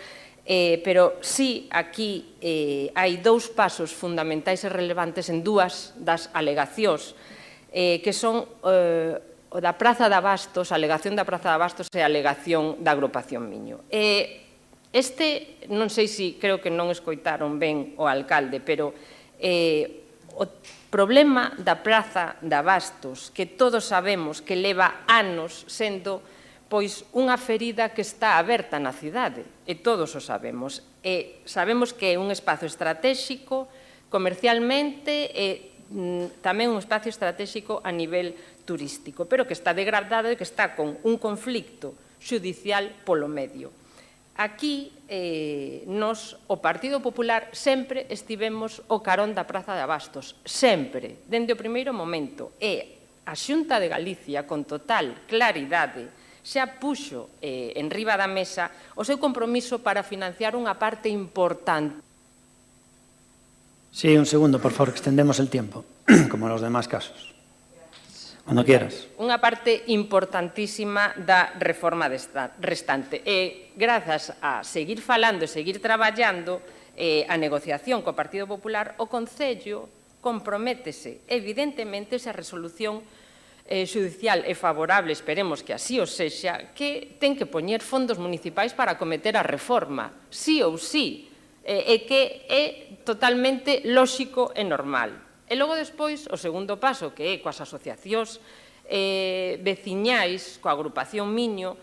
pero sí aquí hai dous pasos fundamentais e relevantes en dúas das alegacións, que son o da Praza de Abastos, a alegación da Praza de Abastos e a alegación da Agrupación Miño. Este, non sei se creo que non escoitaron ben o alcalde, pero o problema da Praza de Abastos, que todos sabemos que leva anos sendo pois unha ferida que está aberta na cidade, e todos o sabemos. Sabemos que é un espazo estratégico comercialmente e tamén un espazo estratégico a nivel turístico, pero que está degradado e que está con un conflicto xudicial polo medio. Aquí, o Partido Popular sempre estivemos o carón da Praza de Abastos, sempre, dende o primeiro momento, e a Xunta de Galicia, con total claridade, xa puxo en riba da mesa o seu compromiso para financiar unha parte importante. Sí, un segundo, por favor, extendemos el tiempo, como en los demás casos. Cuando quieras. Unha parte importantísima da reforma restante. E, grazas a seguir falando e seguir traballando a negociación co Partido Popular, o Concello comprométese, evidentemente, se a resolución xudicial é favorable, esperemos que así o sexa, que ten que poñer fondos municipais para acometer a reforma, sí ou sí, e que é totalmente lóxico e normal. E logo despois, o segundo paso, que é coas asociacións veciñais, coa agrupación Miño,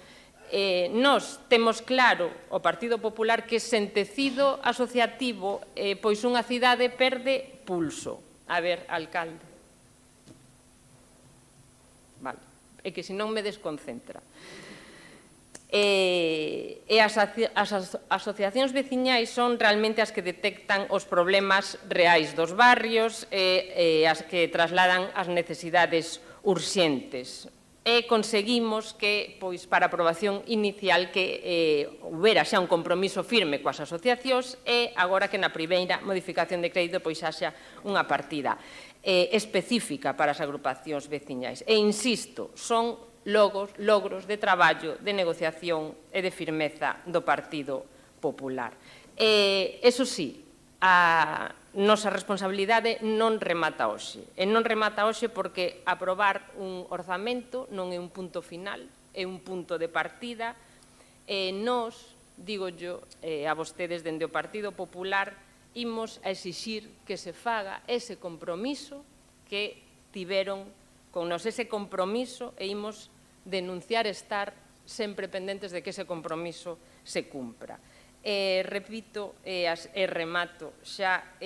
nós temos claro, o Partido Popular, que sen tecido asociativo, pois unha cidade perde pulso. A ver, alcalde. Vale, é que senón me desconcentra. E as asociacións veciñais son realmente as que detectan os problemas reais dos barrios e as que trasladan as necesidades urxentes. E conseguimos que, pois, para a aprobación inicial, que houbera xa un compromiso firme coas asociacións e agora que na primeira modificación de crédito pois haxa unha partida específica para as agrupacións veciñais. E insisto, son logros de traballo, de negociación e de firmeza do Partido Popular. Eso sí, a nosa responsabilidade non remata hoxe. E non remata hoxe porque aprobar un orzamento non é un punto final, é un punto de partida. E nós, digo yo, a vostedes dende o Partido Popular, imos a exixir que se faga ese compromiso que tiveron con nos, ese compromiso, e imos denunciar estar sempre pendentes de que ese compromiso se cumpra. Repito e remato xa,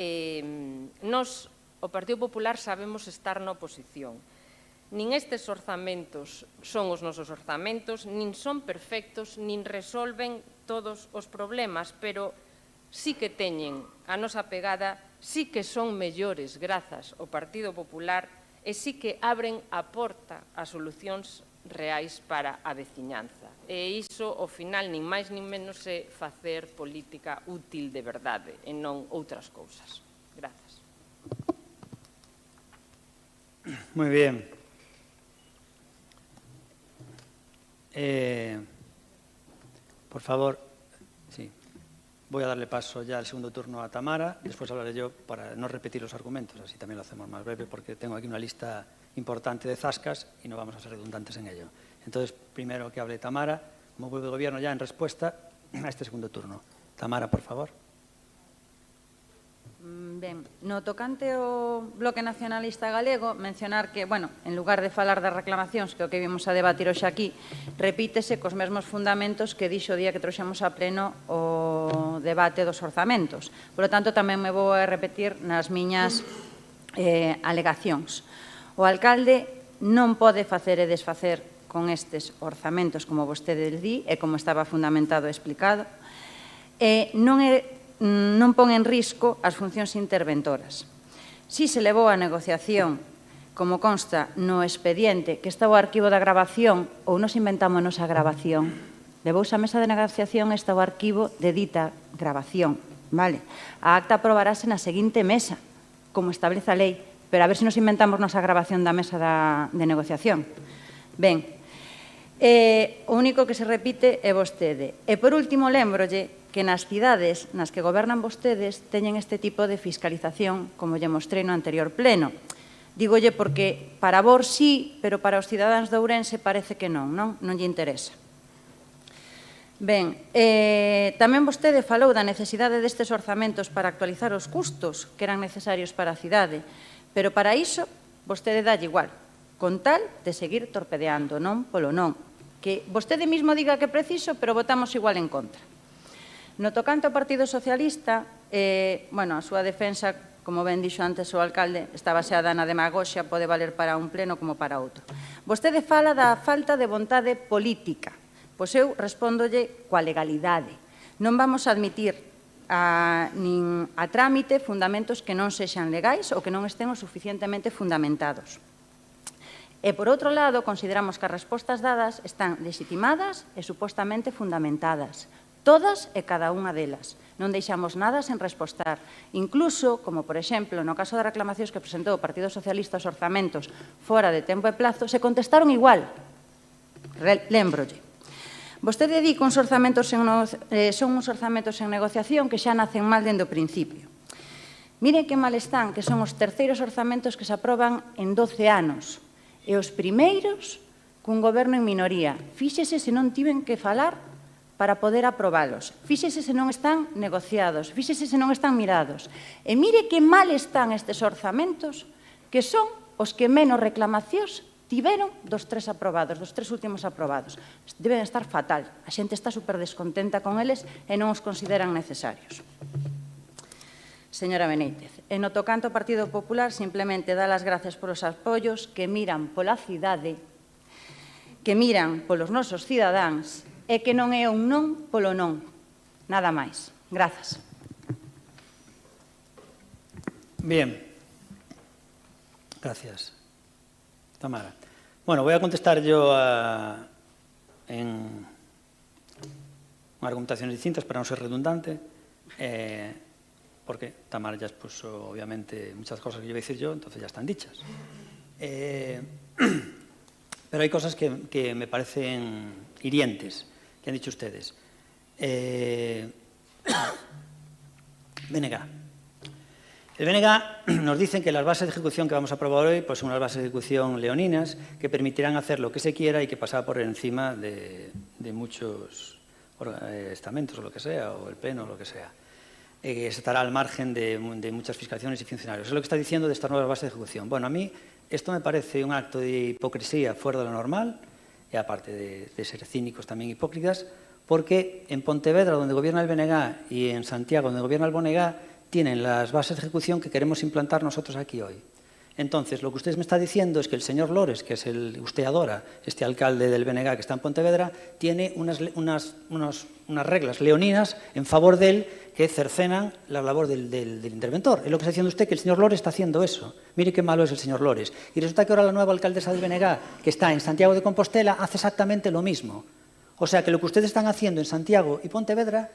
nós, o Partido Popular, sabemos estar na oposición. Nin estes orzamentos son os nosos orzamentos, nin son perfectos, nin resolven todos os problemas, pero sí que teñen a nosa pegada, sí que son mellores grazas ao Partido Popular e sí que abren a porta a solucións reais para a veciñanza. E iso, ao final, nin máis nin menos, é facer política útil de verdade e non outras cousas. Grazas. Moi bien. Por favor, sí. Voy a darle paso ya al segundo turno a Tamara, después hablaré yo para no repetir los argumentos, así también lo hacemos más breve, porque tengo aquí una lista importante de zascas y no vamos a ser redundantes en ello. Entonces, primero que hable Tamara, como grupo de gobierno, ya en respuesta a este segundo turno. Tamara, por favor. Ben, no tocante ao Bloque Nacionalista Galego, mencionar que, bueno, en lugar de falar das reclamacións, que é o que vimos a debatir hoxe aquí, repítese cos mesmos fundamentos que dixo o día que trouxemos a pleno o debate dos orzamentos. Por lo tanto, tamén me vou a repetir nas miñas alegacións. O alcalde non pode facer e desfacer con estes orzamentos, como vostede di, e como estaba fundamentado e explicado, non pon en risco as funcións interventoras. Si se levou a negociación, como consta no expediente, que está o arquivo da grabación, ou nos inventámonos a grabación, Levouse a mesa de negociación está o arquivo de dita grabación, vale? A acta aprobarase na seguinte mesa, como establece a lei, pero a ver se nos inventamos nosa grabación da mesa de negociación. Ben, o único que se repite é vostede. E por último, lembrolle que nas cidades nas que gobernan vostedes teñen este tipo de fiscalización, como lle mostrei no anterior pleno. Dígolle porque para vos sí, pero para os cidadáns de Ourense parece que non lle interesa. Ben, tamén vostede falou da necesidade destes orzamentos para actualizar os custos que eran necesarios para a cidade, pero para iso vostede dalle igual, con tal de seguir torpedeando, non polo non. Que vostede mesmo diga que é preciso, pero votamos igual en contra. No tocante ao Partido Socialista, a súa defensa, como ben dixo antes o alcalde, está baseada na demagoxia, pode valer para un pleno como para outro. Vostede fala da falta de vontade política. Pois eu respóndolle coa legalidade. Non vamos a admitir nin a trámite fundamentos que non sexan legais ou que non estén o suficientemente fundamentados. E, por outro lado, consideramos que as respostas dadas están legitimadas e supostamente fundamentadas. Todas e cada unha delas. Non deixamos nada sen respostar. Incluso, como por exemplo, no caso das reclamacións que presentou o Partido Socialista aos orzamentos fora de tempo e plazo, se contestaron igual. Lémbrolle. Vostede di que son uns orzamentos en negociación que xa nacen mal dende o principio. Miren que mal están, que son os terceiros orzamentos que se aproban en 12 anos. E os primeiros cun goberno en minoría. Fíxese se non tiven que falar para poder aprobalos. Fíxese se non están negociados, fíxese se non están mirados. E mire que mal están estes orzamentos, que son os que menos reclamacións tiveron dos 3 aprobados, dos 3 últimos aprobados. Deben estar fatal. A xente está super descontenta con eles e non os consideran necesarios. Señora Benítez, en o tocante ao Partido Popular, simplemente dá as gracias polos apoios que miran pola cidade, que miran polos nosos cidadáns, e que non é un non polo non. Nada máis. Grazas. Bien. Gracias. Tamara. Bueno, voy a contestar yo en argumentaciones distintas para no ser redundante, porque Tamara ya expuso, obviamente, muchas cosas que yo iba a decir yo, entonces ya están dichas. Pero hay cosas que me parecen hirientes, que han dicho ustedes. BNG. El BNG nos dicen que las bases de ejecución que vamos a aprobar hoy pues son unas bases de ejecución leoninas que permitirán hacer lo que se quiera y que pasará por encima de muchos estamentos o lo que sea, o el pleno o lo que sea. Se estará al margen de muchas fiscalizaciones y funcionarios. Es lo que está diciendo de estas nuevas bases de ejecución. Bueno, a mí esto me parece un acto de hipocresía fuera de lo normal, y aparte de ser cínicos también hipócritas, porque en Pontevedra, donde gobierna el BNG, y en Santiago, donde gobierna el BNG, tienen las bases de ejecución que queremos implantar nosotros aquí hoy. Entonces, lo que usted me está diciendo es que el señor Lores, que es usted adora, este alcalde del BNG que está en Pontevedra, tiene unas reglas leoninas en favor de él que cercenan la labor del interventor. Es lo que está diciendo usted, que el señor Lores está haciendo eso. Mire qué malo es el señor Lores. Y resulta que ahora la nueva alcaldesa del BNG, que está en Santiago de Compostela, hace exactamente lo mismo. O sea, que lo que ustedes están haciendo en Santiago y Pontevedra,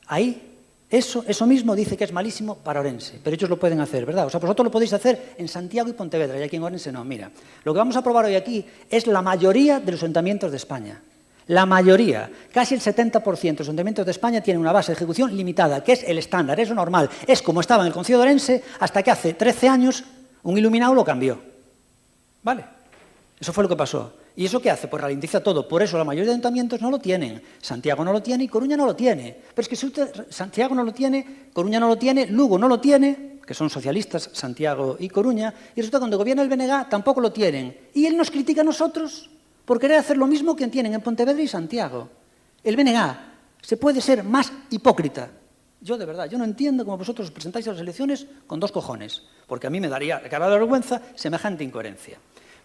ahí, eso mismo dice que es malísimo para Orense, pero ellos lo pueden hacer, ¿verdad? O sea, vosotros lo podéis hacer en Santiago y Pontevedra, y aquí en Orense no. Mira, lo que vamos a aprobar hoy aquí es la mayoría de los ayuntamientos de España. La mayoría, casi el 70% de los ayuntamientos de España tienen una base de ejecución limitada, que es el estándar, es lo normal. Es como estaba en el Concello de Orense hasta que hace 13 años un iluminado lo cambió. ¿Vale? Eso fue lo que pasó. ¿Y eso qué hace? Pues ralentiza todo. Por eso la mayoría de ayuntamientos no lo tienen. Santiago no lo tiene y Coruña no lo tiene. Pero es que si usted, Santiago no lo tiene, Coruña no lo tiene, Lugo no lo tiene, que son socialistas Santiago y Coruña, y resulta que cuando gobierna el BNG tampoco lo tienen. Y él nos critica a nosotros por querer hacer lo mismo que tienen en Pontevedra y Santiago. El BNG se puede ser más hipócrita. Yo, de verdad, yo no entiendo cómo vosotros os presentáis a las elecciones con 2 cojones, porque a mí me daría cara de vergüenza semejante incoherencia.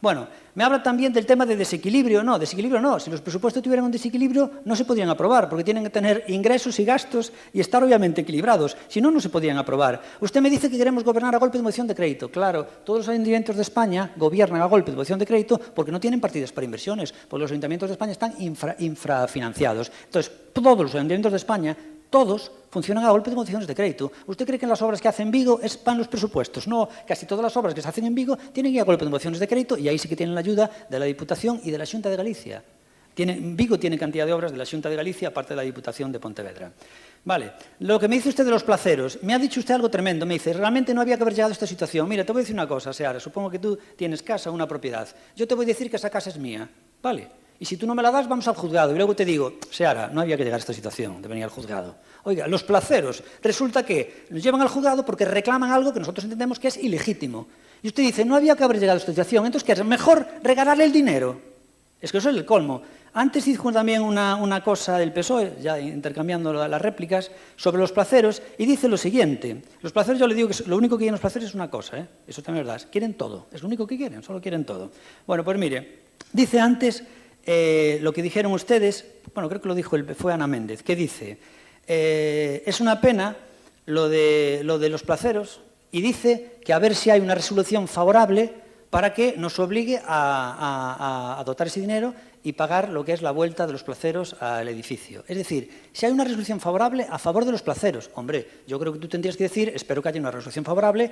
Bueno, me habla también del tema de desequilibrio. No, desequilibrio no. Si los presupuestos tuvieran un desequilibrio, no se podrían aprobar, porque tienen que tener ingresos y gastos y estar obviamente equilibrados. Si no, no se podrían aprobar. Usted me dice que queremos gobernar a golpe de moción de crédito. Claro, todos los ayuntamientos de España gobiernan a golpe de moción de crédito porque no tienen partidas para inversiones, porque los ayuntamientos de España están infrafinanciados. Entonces, todos los ayuntamientos de España, todos funcionan a golpe de mociones de crédito. ¿Usted cree que en las obras que hace en Vigo van los presupuestos? No, casi todas las obras que se hacen en Vigo tienen que ir a golpe de mociones de crédito y ahí sí que tienen la ayuda de la Diputación y de la Xunta de Galicia. Vigo tiene cantidad de obras de la Xunta de Galicia, aparte de la Diputación de Pontevedra. Vale, lo que me dice usted de los placeros, me ha dicho usted algo tremendo, me dice, realmente no había que haber llegado a esta situación. Mira, te voy a decir una cosa, Seara, supongo que tú tienes casa o una propiedad. Yo te voy a decir que esa casa es mía, ¿vale? Y si tú no me la das, vamos al juzgado. Y luego te digo, Seara, no había que llegar a esta situación de venir al juzgado. Oiga, los placeros, resulta que nos llevan al juzgado porque reclaman algo que nosotros entendemos que es ilegítimo. Y usted dice, no había que haber llegado a esta situación, entonces, ¿qué es? Mejor regalarle el dinero. Es que eso es el colmo. Antes dijo también una cosa del PSOE, ya intercambiando las réplicas, sobre los placeros, y dice lo siguiente. Los placeros, yo le digo que lo único que quieren los placeros es una cosa, eso también es verdad, quieren todo, es lo único que quieren, solo quieren todo. Bueno, pues mire, dice antes lo que dijeron ustedes, bueno, creo que lo dijo, fue Ana Méndez, que dice, es una pena lo de los placeros, y dice que a ver si hay una resolución favorable para que nos obligue a dotar ese dinero y pagar lo que es la vuelta de los placeros al edificio. Es decir, si hay una resolución favorable a favor de los placeros, hombre, yo creo que tú tendrías que decir, espero que haya una resolución favorable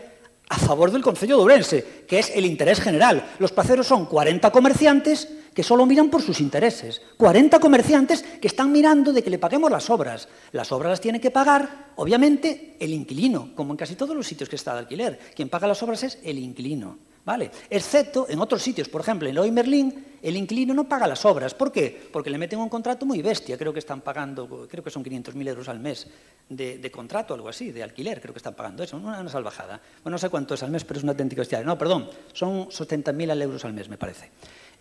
a favor del Concello de Ourense, que es el interés general. Los placeros son 40 comerciantes que solo miran por sus intereses. 40 comerciantes que están mirando de que le paguemos las obras. Las obras las tiene que pagar, obviamente, el inquilino, como en casi todos los sitios que está de alquiler. Quien paga las obras es el inquilino. ¿Vale? Excepto en otros sitios, por ejemplo, en Leroy Merlin, el inquilino no paga las obras. ¿Por qué? Porque le meten un contrato muy bestia, creo que están pagando, creo que son 500.000 euros al mes de contrato, algo así, de alquiler, creo que están pagando eso, una salvajada. Bueno, no sé cuánto es al mes, pero es una auténtica bestia. No, perdón, son 70.000 euros al mes, me parece.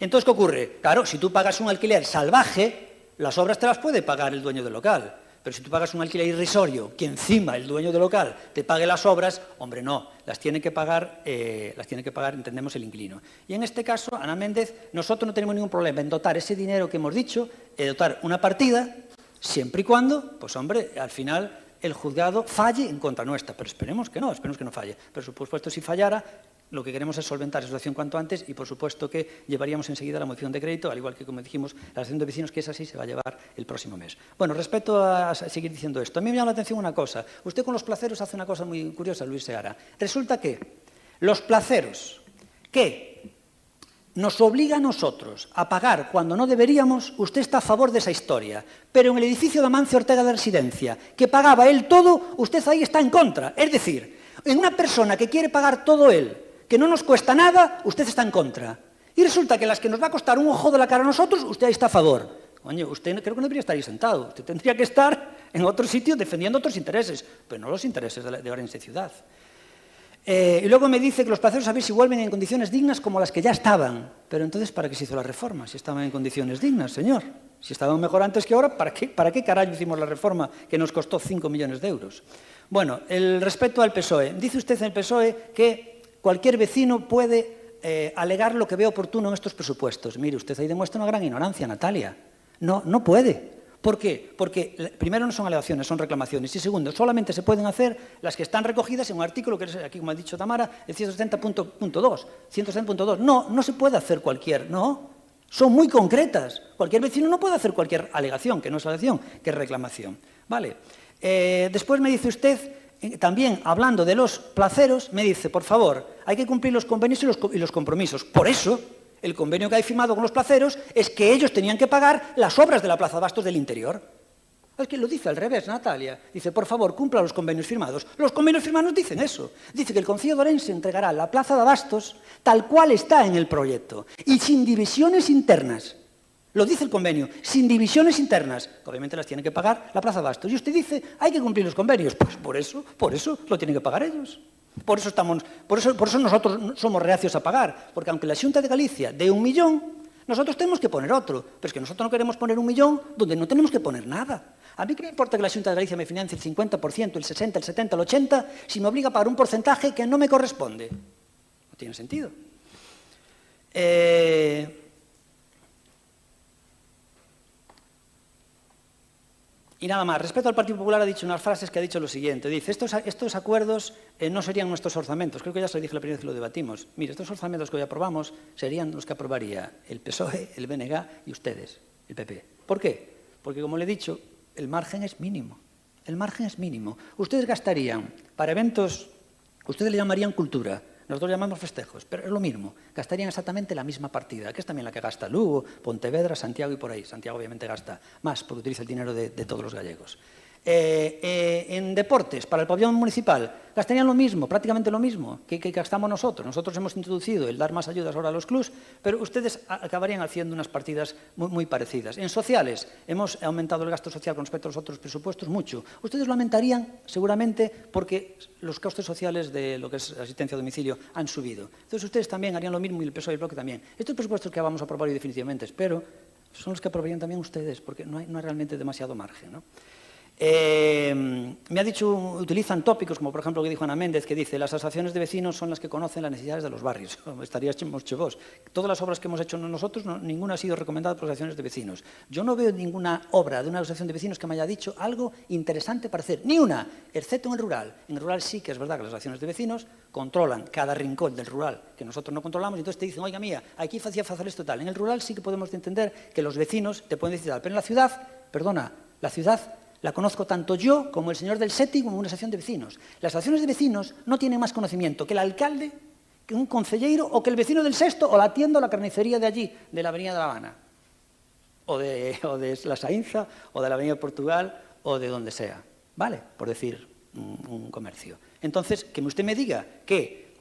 Entonces, ¿qué ocurre? Claro, si tú pagas un alquiler salvaje, las obras te las puede pagar el dueño del local. Pero si tú pagas un alquiler irrisorio, que encima el dueño del local te pague las obras, hombre, no, las tiene que pagar, entendemos, el inquilino. Y en este caso, Ana Méndez, nosotros no tenemos ningún problema en dotar ese dinero que hemos dicho, dotar una partida, siempre y cuando, pues hombre, al final el juzgado falle en contra nuestra. Pero esperemos que no falle. Pero por supuesto, si fallara, lo que queremos es solventar esa situación cuanto antes y, por supuesto, que llevaríamos enseguida la moción de crédito, al igual que, como dijimos, la asociación de vecinos, que es así, se va a llevar el próximo mes. Bueno, respecto a seguir diciendo esto, a mí me llama la atención una cosa. Usted con los placeros hace una cosa muy curiosa, Luis Seara. Resulta que los placeros que nos obliga a nosotros a pagar cuando no deberíamos, usted está a favor de esa historia. Pero en el edificio de Amancio Ortega de Residencia, que pagaba él todo, usted ahí está en contra. Es decir, en una persona que quiere pagar todo él, que no nos cuesta nada, usted está en contra. Y resulta que las que nos va a costar un ojo de la cara a nosotros, usted ahí está a favor. Coño, usted creo que no debería estar ahí sentado. Usted tendría que estar en otro sitio defendiendo otros intereses, pero no los intereses de Ourense Ciudad. Y luego me dice que los placeros a ver si vuelven en condiciones dignas como las que ya estaban. Pero entonces, ¿para qué se hizo la reforma? Si estaban en condiciones dignas, señor. Si estaban mejor antes que ahora, ¿para qué carajo hicimos la reforma que nos costó 5 millones de euros? Bueno, respecto al PSOE. Dice usted en el PSOE que cualquier vecino puede alegar lo que ve oportuno en estos presupuestos. Mire, usted ahí demuestra una gran ignorancia, Natalia. No puede. ¿Por qué? Porque, primero, no son alegaciones, son reclamaciones. Y segundo, solamente se pueden hacer las que están recogidas en un artículo que es, aquí, como ha dicho Tamara, el 170.2. 170.2. No se puede hacer cualquier, no. Son muy concretas. Cualquier vecino no puede hacer cualquier alegación, que no es alegación, que es reclamación. ¿Vale? Después me dice usted, también hablando de los placeros, me dice, por favor, hay que cumplir los convenios y los compromisos. Por eso, el convenio que hay firmado con los placeros es que ellos tenían que pagar las obras de la Plaza de Bastos del interior. Es que lo dice al revés, Natalia. Dice, por favor, cumpla los convenios firmados. Los convenios firmados dicen eso. Dice que el Concello de Ourense entregará la Plaza de Bastos tal cual está en el proyecto y sin divisiones internas. Lo dice el convenio, sin divisiones internas, que obviamente las tiene que pagar la Plaza de Bastos. Y usted dice, hay que cumplir los convenios. Pues por eso lo tienen que pagar ellos. Por eso nosotros somos reacios a pagar, porque aunque la Xunta de Galicia dé 1 millón, nosotros tenemos que poner otro. Pero es que nosotros no queremos poner 1 millón donde no tenemos que poner nada. A mí qué me importa que la Xunta de Galicia me financie el 50%, el 60%, el 70%, el 80%, si me obliga a pagar un porcentaje que no me corresponde. No tiene sentido. Y nada más, respecto al Partido Popular ha dicho unas frases que ha dicho lo siguiente, dice, estos acuerdos no serían nuestros orzamentos, creo que ya se lo dije la primera vez que lo debatimos, mire, estos orzamentos que hoy aprobamos serían los que aprobaría el PSOE, el BNG y ustedes, el PP. ¿Por qué? Porque, como le he dicho, el margen es mínimo, Ustedes gastarían para eventos, ustedes le llamarían cultura, nosotros llamamos festejos, pero es lo mismo, gastarían exactamente la misma partida, que es también la que gasta Lugo, Pontevedra, Santiago y por ahí. Santiago obviamente gasta más porque utiliza el dinero de todos los gallegos. En deportes, para el pabellón municipal, gastarían lo mismo, prácticamente lo mismo que gastamos nosotros. Nosotros hemos introducido el dar más ayudas ahora a los clubs, pero ustedes acabarían haciendo unas partidas muy parecidas. En sociales, hemos aumentado el gasto social con respecto a los otros presupuestos mucho. Ustedes lo aumentarían seguramente porque los costes sociales de lo que es asistencia a domicilio han subido. Entonces ustedes también harían lo mismo y el PSOE y el Bloque también. Estos presupuestos que vamos a aprobar hoy definitivamente, espero, son los que aprobarían también ustedes, porque no hay realmente demasiado margen, ¿no? Me ha dicho, utilizan tópicos como por ejemplo lo que dijo Ana Méndez, que dice las asociaciones de vecinos son las que conocen las necesidades de los barrios. Estaría vos. Todas las obras que hemos hecho nosotros, ninguna ha sido recomendada por asociaciones de vecinos. Yo no veo ninguna obra de una asociación de vecinos que me haya dicho algo interesante para hacer, ni una, excepto en el rural. En el rural sí que es verdad que las asociaciones de vecinos controlan cada rincón del rural que nosotros no controlamos y entonces te dicen, oiga mía, aquí hacía hacer esto tal. En el rural sí que podemos entender que los vecinos te pueden decir tal, pero en la ciudad, perdona, la ciudad la conozco tanto yo como el señor del SETI como una asociación de vecinos. Las asociaciones de vecinos no tienen más conocimiento que el alcalde, que un concejero o que el vecino del Sexto o la tienda o la carnicería de allí, de la Avenida de La Habana, o de la Sainza, o de la Avenida de Portugal, o de donde sea, ¿vale? Por decir un comercio. Entonces, que usted me diga que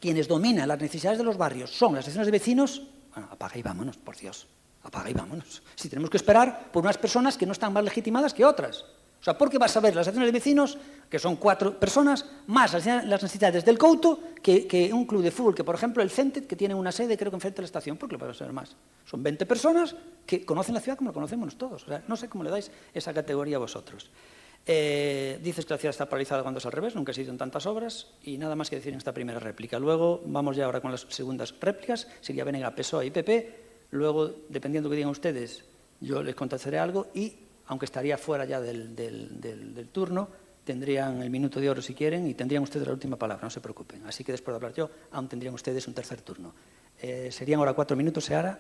quienes dominan las necesidades de los barrios son las asociaciones de vecinos, bueno, apaga y vámonos, por Dios. Apaga y vámonos. Si tenemos que esperar por unas personas que no están más legitimadas que otras. O sea, ¿por qué vas a ver las asociaciones de vecinos, que son 4 personas, más las necesidades del Couto que un club de fútbol, que por ejemplo el Cented, que tiene una sede creo que enfrente de la estación? ¿Por qué lo puede ser más? Son 20 personas que conocen la ciudad como la conocemos todos. O sea, no sé cómo le dais esa categoría a vosotros. Dices que la ciudad está paralizada cuando es al revés, nunca he sido en tantas obras, y nada más que decir en esta primera réplica. Luego, vamos ya ahora con las segundas réplicas, sería BNG, PSOE y PP. Luego, dependiendo de lo que digan ustedes, yo les contestaré algo y, aunque estaría fuera ya del turno, tendrían el minuto de oro si quieren y tendrían ustedes la última palabra, no se preocupen. Así que después de hablar yo, aún tendrían ustedes un tercer turno. Serían ahora 4 minutos, Seara.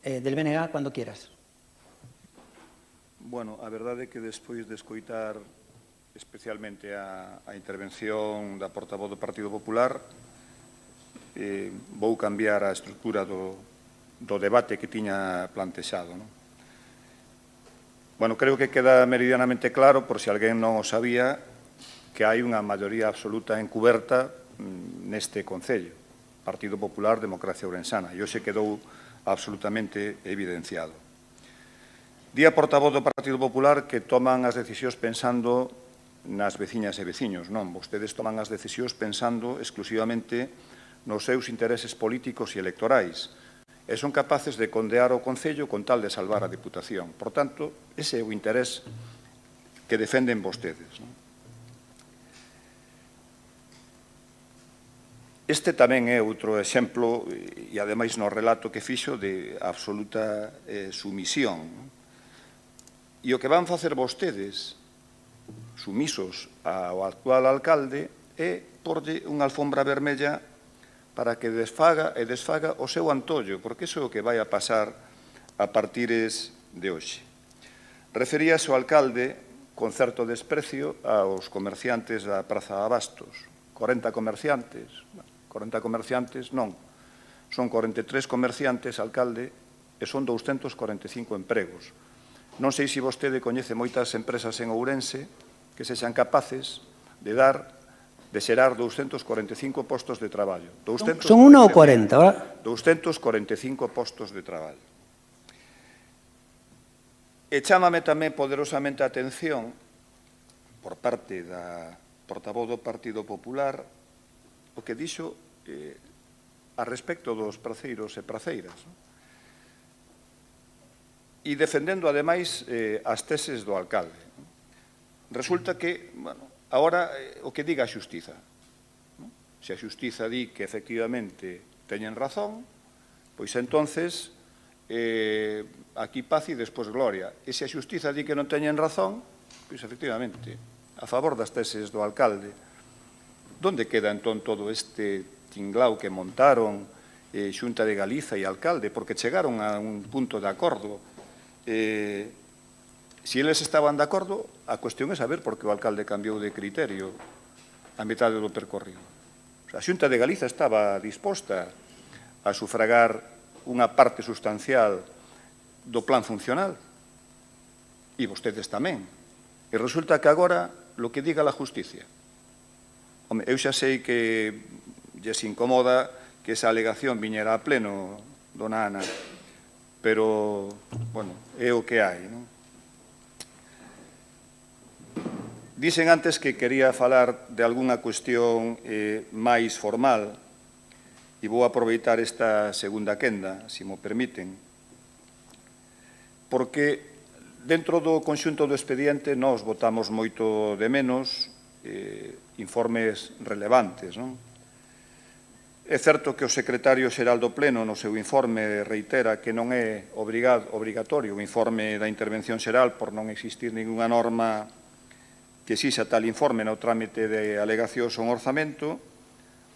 Del BNG, cuando quieras. Bueno, a verdade é que despois de escoitar especialmente a intervención da portavoz do Partido Popular, vou cambiar a estructura do debate que tiña plantexado. Non? Bueno, creo que queda meridianamente claro, por se alguén non o sabía, que hai unha maioría absoluta encuberta neste Concello, Partido Popular, Democracia Ourensana, e hoxe quedou absolutamente evidenciado. Di a portavoz do Partido Popular que toman as decisións pensando nas veciñas e veciños. Non, vostedes toman as decisións pensando exclusivamente nos seus intereses políticos e electorais e son capaces de condear o Concello con tal de salvar a Diputación. Por tanto, ese é o interés que defenden vostedes. Este tamén é outro exemplo, e ademais no relato que fixo, de absoluta sumisión. E o que van facer vostedes, sumisos ao actual alcalde, é porlle unha alfombra vermella para que desfaga e desfaga o seu antollo, porque iso é o que vai a pasar a partires de hoxe. Referíase o alcalde con certo desprecio aos comerciantes da Praza de Abastos. 40 comerciantes, 40 comerciantes non, son 43 comerciantes, alcalde, e son 245 empregos. Non sei se vostede coñece moitas empresas en Ourense que sexan capaces de xerar 245 postos de traballo. Son 1 ou 40, ¿verdad? 245 postos de traballo. E chámame tamén poderosamente a atención, por parte da portavoz do Partido Popular, o que dixo a respecto dos praceiros e praceiras. E defendendo, ademais, as teses do alcalde. Resulta que, bueno, agora, o que diga a xustiza. Se a xustiza di que, efectivamente, teñen razón, pois entonces aquí paz e despois gloria. E se a xustiza di que non teñen razón, pois efectivamente, a favor das teses do alcalde. Donde queda entón todo este tinglao que montaron Xunta de Galiza e alcalde? Porque chegaron a un punto de acordo. Se eles estaban de acordo, a cuestión é saber por que o alcalde cambiou de criterio a metade do percorrido. A Xunta de Galiza estaba disposta a sufragar unha parte sustancial do plan funcional e vostedes tamén. E resulta que agora lo que diga a justicia. Home, eu xa sei que lles incomoda que esa alegación viñera a pleno, dona Ana, pero, bueno, é o que hai, non? Dixen antes que quería falar de algunha cuestión máis formal e vou aproveitar esta segunda quenda, se mo permiten, porque dentro do conxunto do expediente nós votamos moito de menos informes relevantes, non? É certo que o secretario xeral do Pleno no seu informe reitera que non é obrigatorio o informe da intervención xeral por non existir ninguna norma que exixa tal informe no trámite de alegacións a un orzamento.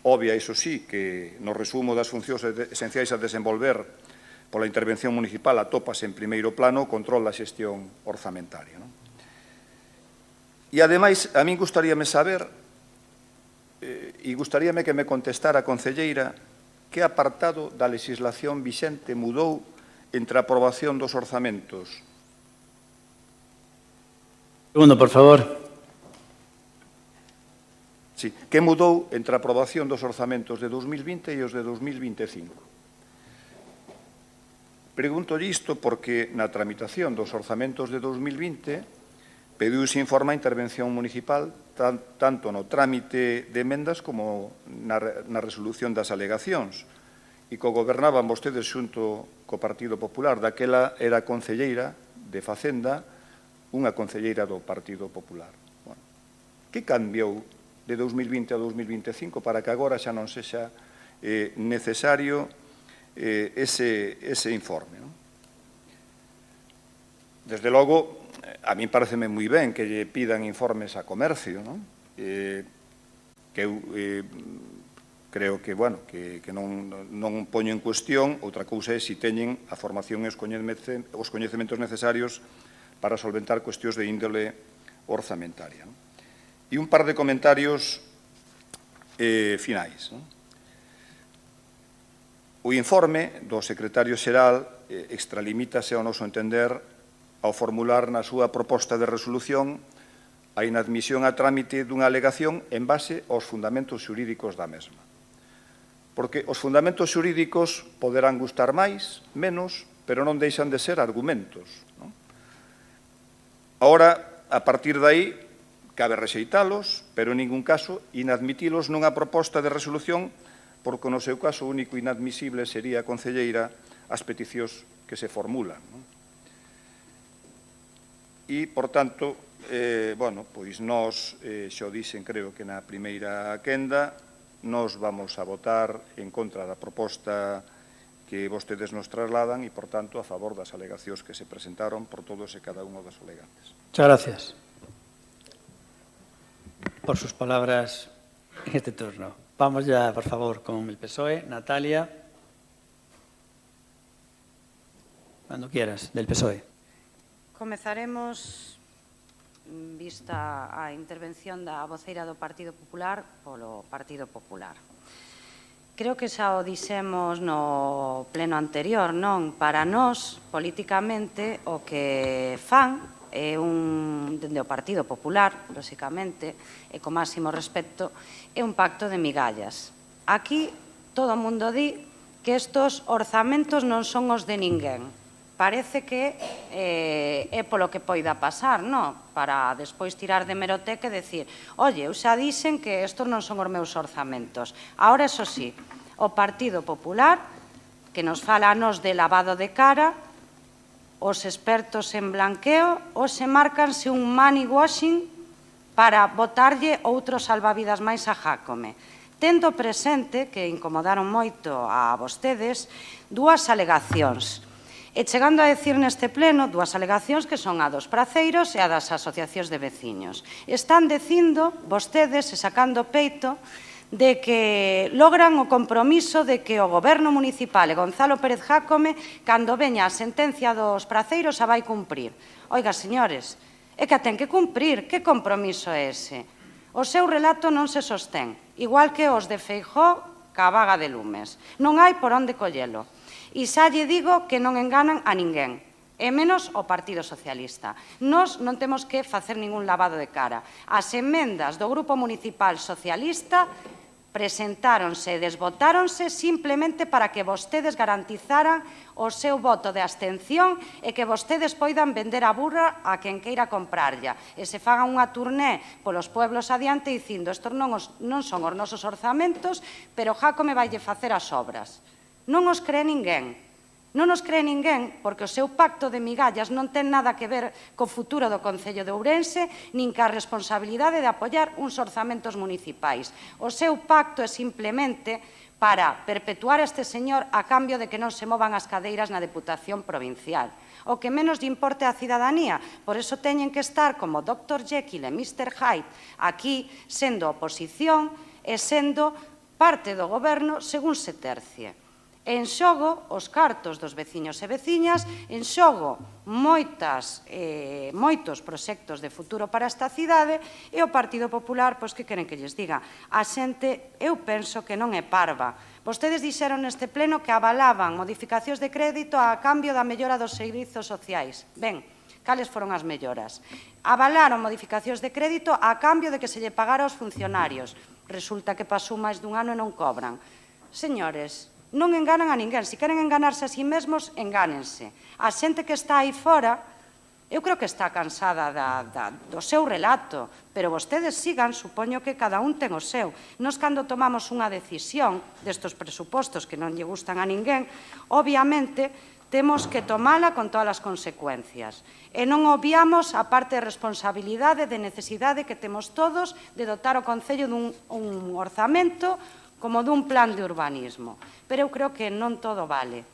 Obvia, iso sí, que no resumo das funcións esenciais a desenvolver pola intervención municipal atópase en primeiro plano o control da xestión orzamentaria, non? E, ademais, a min gustaríame saber, e gustaríame que me contestara a concelleira, que apartado da legislación vixente mudou entre a aprobación dos orzamentos. Segundo, por favor. Sí, que mudou entre a aprobación dos orzamentos de 2020 e os de 2025. Pregunto isto porque na tramitación dos orzamentos de 2020 pediuse informe a intervención municipal tanto no trámite de emendas como na resolución das alegacións. E co gobernaban vostedes xunto co Partido Popular, daquela era concelleira de Facenda, unha concelleira do Partido Popular. Bueno, que cambiou de 2020 a 2025 para que agora xa non sexa necesario ese informe, non? Desde logo, a mí pareceme moi ben que lle pidan informes a comercio, non? Que eu creo que, bueno, que non poño en cuestión. Outra cousa é se teñen a formación e os coñecementos necesarios para solventar cuestións de índole orzamentaria, non? E un par de comentarios finais, non? O informe do secretario xeral extralimítase ao noso entender ao formular na súa proposta de resolución a inadmisión a trámite dunha alegación en base aos fundamentos xurídicos da mesma. Porque os fundamentos xurídicos poderán gustar máis, menos, pero non deixan de ser argumentos, non? Ahora, a partir de aí, cabe rexeitalos, pero en ningún caso inadmitilos nunha proposta de resolución, porque no seu caso o único inadmisible sería, concelleira, as peticións que se formulan, non? E, por tanto, bueno, pois nós, xo dixen, creo que na primeira quenda, nós vamos a votar en contra da proposta que vostedes nos trasladan e, por tanto, a favor das alegacións que se presentaron por todos e cada un dos alegantes. Muchas gracias por sus palabras en este turno. Vamos ya, por favor, con el PSOE. Natalia. Cuando quieras, del PSOE. Comezaremos, vista a intervención da voceira do Partido Popular, polo Partido Popular. Creo que xa o dixemos no pleno anterior, non? Para nós, políticamente, o que fan é dende o Partido Popular, lóxicamente, e co máximo respecto, é un pacto de migallas. Aquí todo o mundo di que estes orzamentos non son os de ninguén. Parece que é polo que poida pasar, non? Para despois tirar de meroteca e decir, oye, eu xa dixen que estes non son os meus orzamentos. Ahora, eso sí, o Partido Popular, que nos fala a nos de lavado de cara, os expertos en blanqueo, ou se marcanse un money washing para botarlle outros salvavidas máis a Jácome. tendo presente que incomodaron moito a vostedes dúas alegacións. E chegando a decir neste pleno dúas alegacións que son a dos praceiros e a das asociacións de veciños. Están dicindo vostedes e sacando peito de que logran o compromiso de que o Goberno municipal e Gonzalo Pérez Jácome, cando veña a sentencia dos praceiros, a vai cumprir. Oiga, señores, é que a ten que cumprir. Que compromiso é ese? O seu relato non se sostén, igual que os de Feijóo ca vaga de lumes. Non hai por onde collelo. E xa lle digo que non enganan a ninguén, e menos o Partido Socialista. Nós non temos que facer ningún lavado de cara. As emendas do Grupo Municipal Socialista presentáronse e desbotáronse simplemente para que vostedes garantizaran o seu voto de abstención e que vostedes poidan vender a burra a quen queira comprarlla e se fagan unha turné polos pueblos adiante dicindo estos non son os nosos orzamentos, pero Jácome vaille facer as obras. Non os cree ninguén. Non os cree ninguén porque o seu pacto de migallas non ten nada que ver co futuro do Concello de Ourense nin ca responsabilidade de apoiar uns orzamentos municipais. O seu pacto é simplemente para perpetuar a este señor a cambio de que non se movan as cadeiras na Deputación Provincial. O que menos lle importe á cidadanía. Por eso teñen que estar como Dr. Jekyll e Mr. Hyde aquí sendo oposición e sendo parte do goberno según se tercie. En xogo os cartos dos veciños e veciñas, en xogo moitos proxectos de futuro para esta cidade e o Partido Popular, pois que queren que lles diga? A xente, eu penso que non é parva. Vostedes dixeron neste pleno que avalaban modificacións de crédito a cambio da mellora dos servizos sociais. Ben, cales foron as melloras? Avalaron modificacións de crédito a cambio de que se lle pagara aos funcionarios. Resulta que pasou máis dun ano e non cobran. Señores, non enganan a ninguén. Se queren enganarse a si mesmos, engánense. A xente que está aí fora, eu creo que está cansada do seu relato, pero vostedes sigan, supoño que cada un ten o seu. Nos, cando tomamos unha decisión destos presupostos que non lle gustan a ninguén, obviamente temos que tomala con todas as consecuencias. E non obviamos a parte de responsabilidade, de necesidade que temos todos de dotar o Concello dun orzamento como dun plan de urbanismo. Pero eu creo que non todo vale.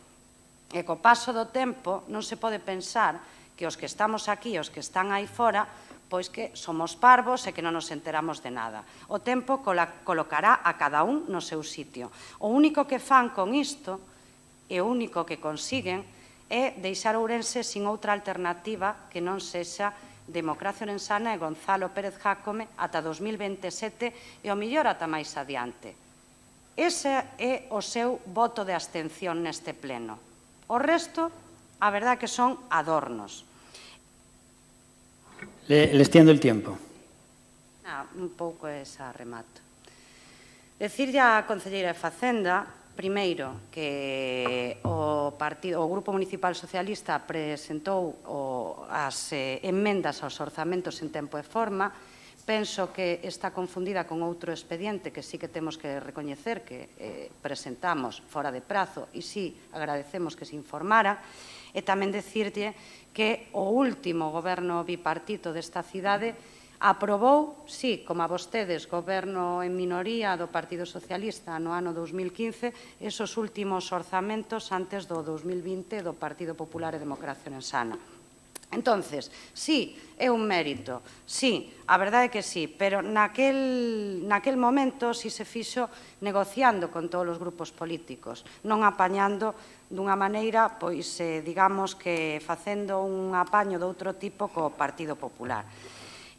E co paso do tempo non se pode pensar que os que estamos aquí e os que están aí fora pois que somos parvos e que non nos enteramos de nada. O tempo colocará a cada un no seu sitio. O único que fan con isto e o único que consiguen é deixar Ourense sin outra alternativa que non sexa Democracia Ourensana e Gonzalo Pérez Jácome ata 2027 e o mellor ata máis adiante. Ese é o seu voto de abstención neste pleno. O resto, a verdade que son adornos. Le extiendo el tiempo. Un pouco esa remato. Decirlle á concelleira de Facenda, primeiro, que o Grupo Municipal Socialista presentou as emendas aos orzamentos en tempo e forma. Penso que está confundida con outro expediente que sí que temos que recoñecer que presentamos fora de prazo e sí agradecemos que se informara e tamén decirlle que o último goberno bipartito desta cidade aprobou, sí, como a vostedes, goberno en minoría do Partido Socialista no ano 2015, esos últimos orzamentos antes do 2020 do Partido Popular e Democracia Ourensana. Entonces, sí, é un mérito, sí, a verdade é que sí, pero naquel momento sí se fixo negociando con todos os grupos políticos, non apañando dunha maneira, pois, digamos que facendo un apaño de outro tipo co Partido Popular.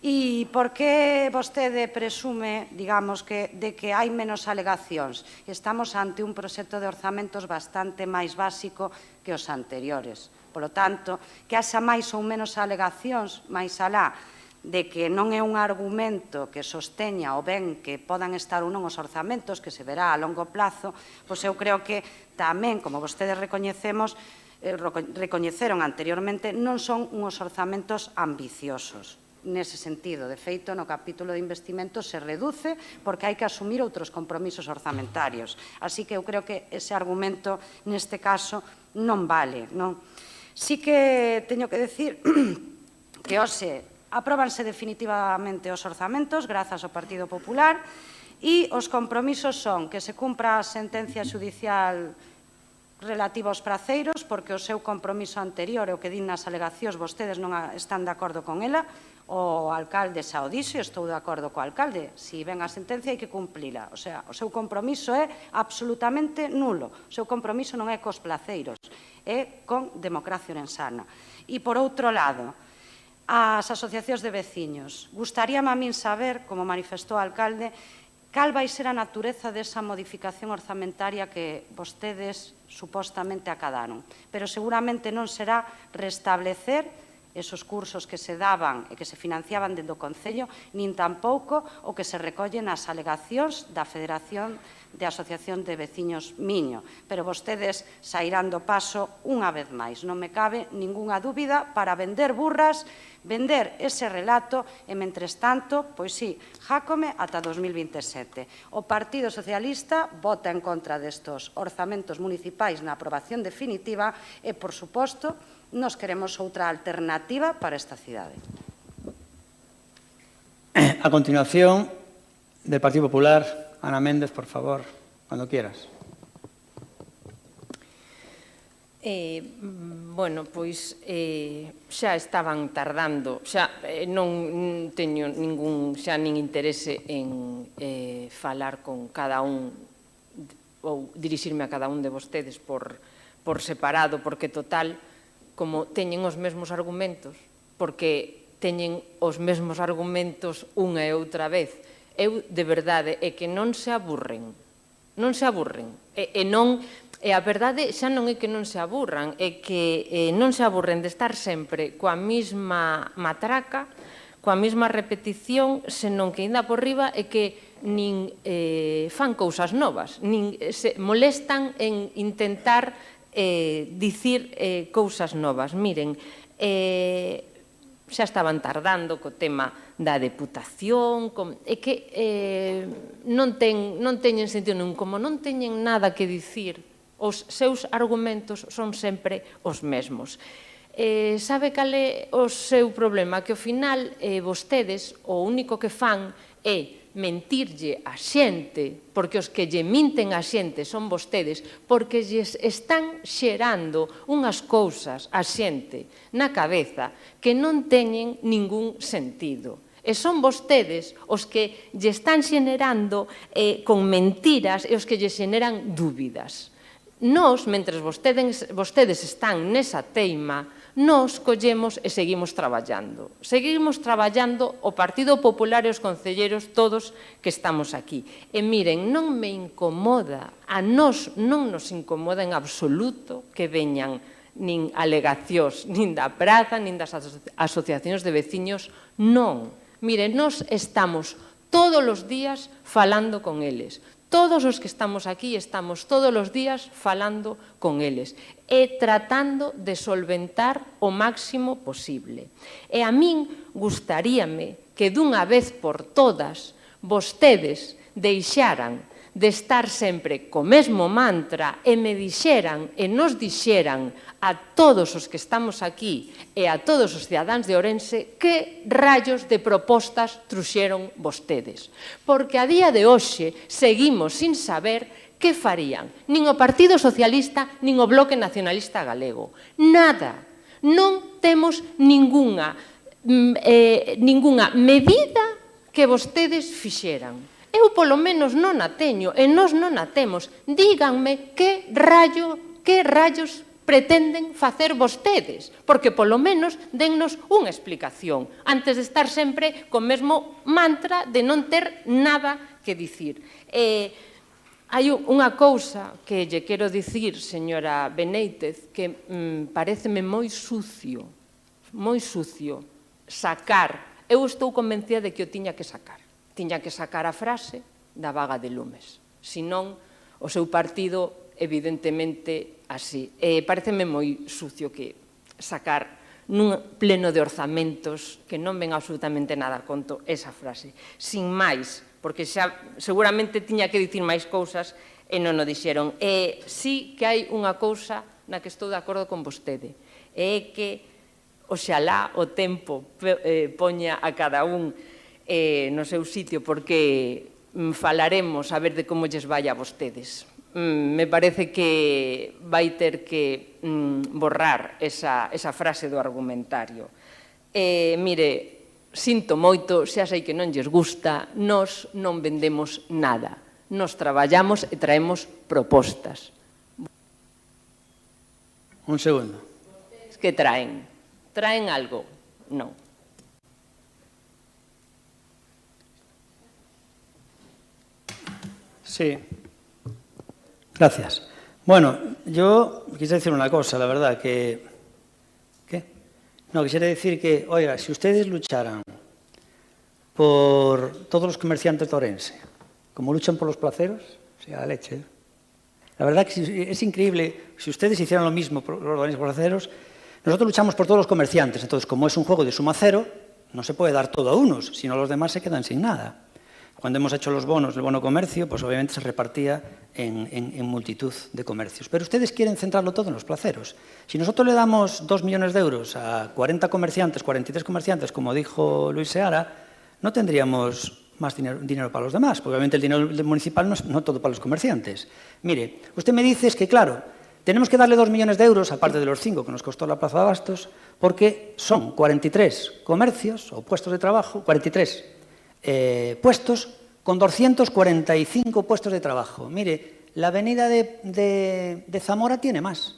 E por que vostede presume, digamos, de que hai menos alegacións? Estamos ante un proxecto de orzamentos bastante máis básico que os anteriores. Polo tanto, que haxa máis ou menos alegacións, máis alá de que non é un argumento que sosteña o ben que podan estar ou non os orzamentos, que se verá a longo plazo, pois eu creo que tamén, como vostedes recoñeceron anteriormente, non son uns orzamentos ambiciosos. Nese sentido, de feito, no capítulo de investimentos se reduce porque hai que asumir outros compromisos orzamentarios. Así que eu creo que ese argumento, neste caso, non vale, non? Sí que teño que decir que hoxe apróbanse definitivamente os orzamentos grazas ao Partido Popular E os compromisos son que se cumpra a sentencia xudicial relativa aos praceiros, porque o seu compromiso anterior e o que din nas alegacións vostedes non están de acordo con ela. O alcalde xa o dixo, estou de acordo co alcalde, se ven a sentencia hai que cumplila. O sea, o seu compromiso é absolutamente nulo. O seu compromiso non é cos placeiros, é con democracia orensana. E, por outro lado, as asociacións de veciños. Gustaríame a min saber, como manifestou o alcalde, cal vai ser a natureza desa modificación orzamentaria que vostedes supostamente acadaron. Pero seguramente non será restablecer esos cursos que se daban e que se financiaban dentro do Concello, nin tampouco o que se recolle nas alegacións da Federación de Asociación de Veciños Miño. Pero vostedes sairán do paso unha vez máis. Non me cabe ningunha dúbida para vender burras, vender ese relato e, mentres tanto, pois sí, jácome ata 2027. O Partido Socialista vota en contra destos orzamentos municipais na aprobación definitiva e, por suposto, nos queremos outra alternativa para esta cidade. A continuación, del Partido Popular, Ana Méndez, por favor, cuando quieras. Bueno, pois xa estaban tardando, xa non teño ningún xa nin interese en falar con cada un ou dirixirme a cada un de vostedes por separado, porque total, como teñen os mesmos argumentos, porque teñen os mesmos argumentos unha e outra vez, eu de verdade é que non se aburren, non se aburren, e a verdade xa non é que non se aburran, é que non se aburren de estar sempre coa mesma matraca, coa mesma repetición, senón que ainda por riba é que nin fan cousas novas, nin se molestan en intentar dicir cousas novas. Miren, xa estaban tardando co tema da deputación, é que non teñen sentido ningún, como non teñen nada que dicir, os seus argumentos son sempre os mesmos. Sabe cal é o seu problema? Que ao final vostedes o único que fan é mentirlle a xente, porque os que lle minten a xente son vostedes, porque lles están xerando unhas cousas a xente na cabeza que non teñen ningún sentido. E son vostedes os que lle están xenerando con mentiras e os que lle xeneran dúbidas. Nós, mentres vostedes están nesa teima, nós collemos e seguimos traballando. Seguimos traballando o Partido Popular e os concelleiros todos que estamos aquí. E miren, non me incomoda, a nós non nos incomoda en absoluto que veñan nin alegacións, nin da praza, nin das asociacións de veciños, non. Miren, nós estamos todos os días falando con eles. Todos os que estamos aquí estamos todos os días falando con eles e tratando de solventar o máximo posible. E a min gustaríame que dunha vez por todas vostedes deixaran de estar sempre co mesmo mantra e me dixeran e nos dixeran a todos os que estamos aquí e a todos os cidadáns de Ourense que rayos de propostas truxeron vostedes. Porque a día de hoxe seguimos sin saber que farían nin o Partido Socialista nin o Bloque Nacionalista Galego. Nada. Non temos ningunha medida que vostedes fixeran. Eu, polo menos, non a teño, e nós non a temos. Díganme que rayos pretenden facer vostedes, porque, polo menos, dennos unha explicación, antes de estar sempre co mesmo mantra de non ter nada que dicir. Hai unha cousa que lle quero dicir, señora Benéitez, que pareceme moi sucio, sacar. Eu estou convencida de que o tiña que sacar. Tiña que sacar a frase da vaga de lumes. Senón, o seu partido, evidentemente, así. Pareceme moi sucio que sacar nun pleno de orzamentos que non ven absolutamente nada a conto esa frase. Sin máis, porque xa seguramente tiña que dicir máis cousas e non o dixeron. Sí que hai unha cousa na que estou de acordo con vostede. É que, oxalá, o tempo poña a cada un no seu sitio, porque falaremos a ver de como lles vai a vostedes. Me parece que vai ter que borrar esa frase do argumentario. Mire, sinto moito, xa sei que non lles gusta, nós non vendemos nada. Nos traballamos e traemos propostas. Un segundo. Que traen? Traen algo? Non. Sí. Gracias. Bueno, yo quisiera decir una cosa, la verdad, que... ¿Qué? No, quisiera decir que, oiga, si ustedes lucharan por todos los comerciantes de Ourense, como luchan por los placeros, sea la leche. La verdad que es increíble, si ustedes hicieran lo mismo por los placeros, nosotros luchamos por todos los comerciantes, entonces como es un juego de suma cero, no se puede dar todo a unos, sino los demás se quedan sin nada. Cuando hemos hecho los bonos, el bono comercio, pues obviamente se repartía en multitud de comercios. Pero ustedes quieren centrarlo todo en los placeros. Si nosotros le damos 2 millones de euros a 40 comerciantes, 43 comerciantes, como dijo Luis Seara, no tendríamos más dinero para los demás, porque obviamente el dinero municipal no es todo para los comerciantes. Mire, usted me dice que, claro, tenemos que darle 2 millones de euros, aparte de los 5 que nos costó la Plaza de Abastos, porque son 43 comercios o puestos de trabajo, 43 puestos con 245 puestos de trabajo. Mire, la avenida de Zamora tiene más